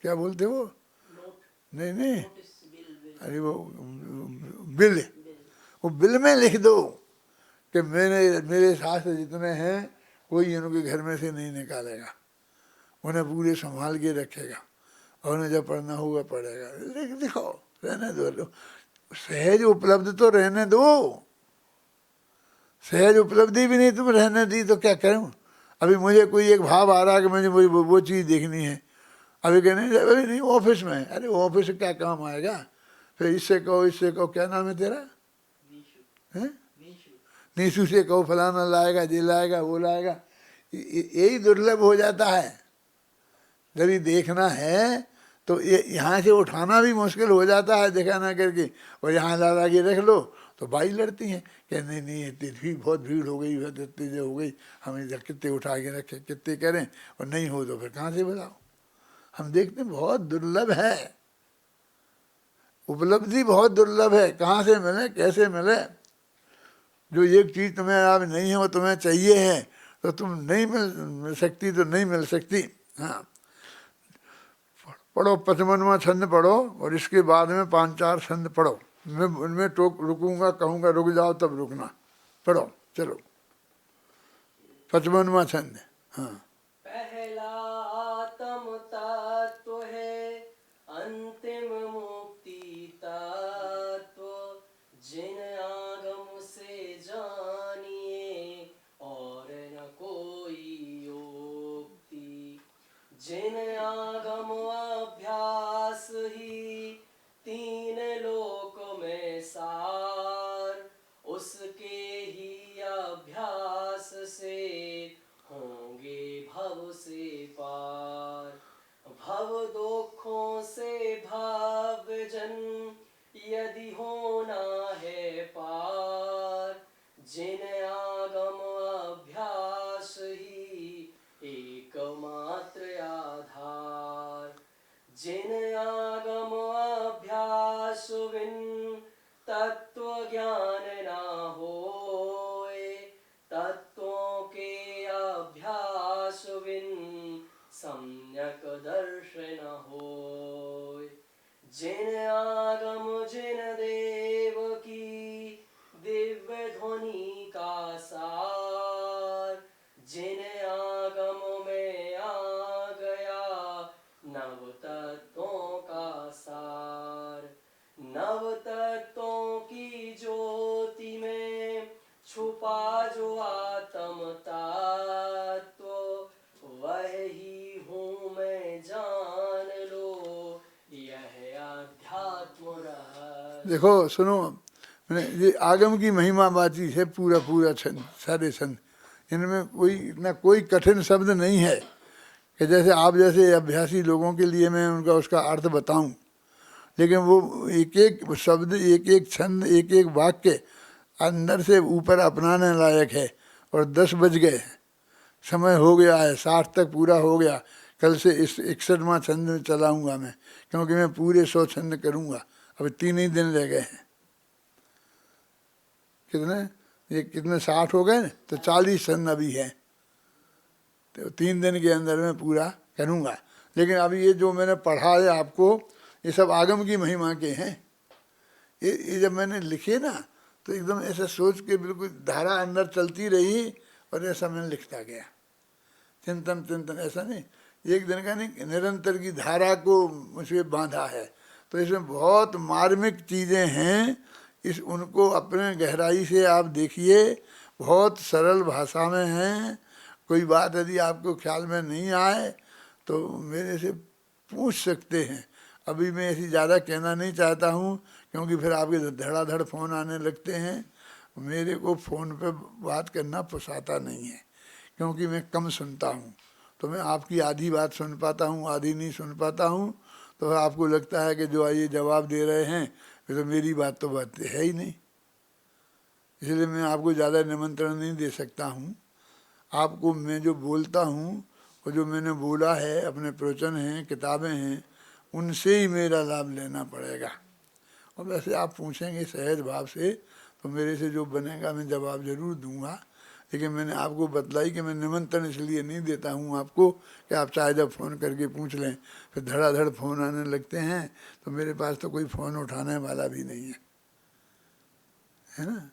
क्या बोलते हो? नहीं नहीं, अरे वो बिल, वो बिल में लिख दो कि मेरे शास्त्र जितने हैं कोई इनके घर में से नहीं निकालेगा, उन्हें पूरे संभाल के रखेगा और उन्हें जब पढ़ना होगा पढ़ेगा। लिख दिखाओ, रहने दो, सहज उपलब्ध तो रहने दो। सहज उपलब्धि भी नहीं तुम रहने दी तो क्या करूं? अभी मुझे कोई एक भाव आ रहा है कि मुझे वो चीज़ देखनी है, अभी कहने अभी नहीं ऑफिस में, अरे ऑफिस से क्या काम आएगा? फिर इससे कहो क्या नाम है तेरा? नीशु से कहो फलाना लाएगा, ये लाएगा, वो लाएगा। यही दुर्लभ हो जाता है। जब ये देखना है तो ये यहाँ से उठाना भी मुश्किल हो जाता है दिखाना करके, और यहाँ ला के रख लो तो भाई लड़ती हैं कि नहीं नहीं इतनी बहुत भीड़ हो गई, बहुत इतनी हो गई, हम इधर कितने उठा के रखे, कितने करें, और नहीं हो तो फिर कहाँ से बताओ। हम देखते हैं बहुत दुर्लभ है, उपलब्धि बहुत दुर्लभ है। कहाँ से मिले, कैसे मिले? जो एक चीज़ तुम्हें अब नहीं है वो तुम्हें चाहिए है तो तुम नहीं मिल सकती तो नहीं मिल सकती। हाँ, पढ़ो 55वां छंद पढ़ो और इसके बाद में 5-4 छंद पढ़ो। मैं उनमें रुकूंगा, कहूँगा रुक जाओ तब रुकना। पढ़ो चलो 55वां छंद। हाँ,
पहला आत्म तत्व है अंतिम मुक्ति तत्व, जिन आगम से जानिए और न कोई योक्ति, जिन आगम अभ्यास ही 3 लोक में सार, उसके ही अभ्यास से होंगे भव से पार। भव दुखों से भाव जन यदि होना है पार, जिन आगम अभ्यास ही एकमात्र आधार, जिन आगम अभ्यास बिन तत्व ज्ञान ना होए, तत्वों के अभ्यास बिन सम्यक दर्शन होय। जिन आगम जिन देव की दिव्य ध्वनि का सार, जिन आगम में आ गया नव तत्वों का सार। नव तत्वों की ज्योति में छुपा जो आत्म तत्व, वह ही हूँ मैं जान लो, यह अध्यात्म रहस्य।
देखो सुनो, मैंने ये आगम की महिमा बाती है, पूरा पूरा छंद, सारे छंद, इनमें कोई इतना कोई कठिन शब्द नहीं है कि जैसे आप जैसे अभ्यासी लोगों के लिए मैं उनका उसका अर्थ बताऊं, लेकिन वो एक एक शब्द, एक एक छंद, एक एक वाक्य अंदर से ऊपर अपनाने लायक है। और 10 बज गए, समय हो गया है, 60 तक पूरा हो गया। कल से इस 61वां छंद में चलाऊंगा मैं, क्योंकि मैं पूरे 100 छंद करूंगा। अभी 3 ही दिन रह गए हैं। कितने, ये कितने 60 हो गए न, तो 40 छंद अभी है, तो 3 दिन के अंदर मैं पूरा करूंगा। लेकिन अभी ये जो मैंने पढ़ा है आपको, ये सब आगम की महिमा के हैं। ये जब मैंने लिखे ना, तो एकदम ऐसा सोच के बिल्कुल धारा अंदर चलती रही, और ऐसा मैंने लिखता गया, चिंतन चिंतन, ऐसा नहीं एक दिन का नहीं, निरंतर की धारा को मुझे बांधा है। तो इसमें बहुत मार्मिक चीज़ें हैं, इस उनको अपने गहराई से आप देखिए, बहुत सरल भाषा में हैं। कोई बात यदि आपको ख्याल में नहीं आए तो मेरे से पूछ सकते हैं। अभी मैं ऐसी ज़्यादा कहना नहीं चाहता हूँ, क्योंकि फिर आपके धड़ाधड़ फ़ोन आने लगते हैं। मेरे को फ़ोन पे बात करना पोसाता नहीं है, क्योंकि मैं कम सुनता हूँ। तो मैं आपकी आधी बात सुन पाता हूँ, आधी नहीं सुन पाता हूँ। तो आपको लगता है कि जो ये जवाब दे रहे हैं, फिर तो मेरी बात तो बात है ही नहीं। इसलिए मैं आपको ज़्यादा निमंत्रण नहीं दे सकता हूँ। आपको मैं जो बोलता हूँ, वो जो मैंने बोला है, अपने प्रवचन हैं, किताबें हैं, उनसे ही मेरा लाभ लेना पड़ेगा। और वैसे आप पूछेंगे सहज भाव से, तो मेरे से जो बनेगा मैं जवाब ज़रूर दूंगा। लेकिन मैंने आपको बतलाई कि मैं निमंत्रण इसलिए नहीं देता हूँ आपको कि आप चाहे जब फ़ोन करके पूछ लें, फिर धड़ाधड़ फ़ोन आने लगते हैं, तो मेरे पास तो कोई फ़ोन उठाने वाला भी नहीं है ना।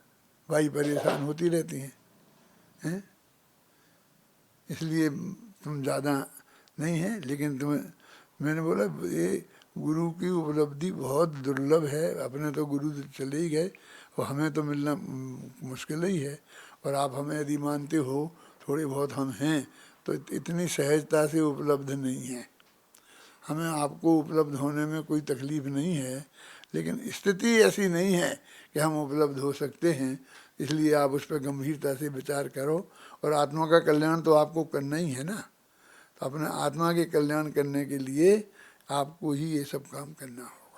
भाई परेशान होती रहती हैं, इसलिए तुम ज़्यादा नहीं है। लेकिन तुम्हें मैंने बोला ये गुरु की उपलब्धि बहुत दुर्लभ है। अपने तो गुरु चले ही गए, और हमें तो मिलना मुश्किल ही है। और आप हमें यदि मानते हो, थोड़े बहुत हम हैं, तो इतनी सहजता से उपलब्ध नहीं है। हमें आपको उपलब्ध होने में कोई तकलीफ़ नहीं है, लेकिन स्थिति ऐसी नहीं है कि हम उपलब्ध हो सकते हैं। इसलिए आप उस पर गंभीरता से विचार करो। और आत्मा का कल्याण तो आपको करना ही है ना। तो अपने आत्मा के कल्याण करने के लिए आपको ही ये सब काम करना हो।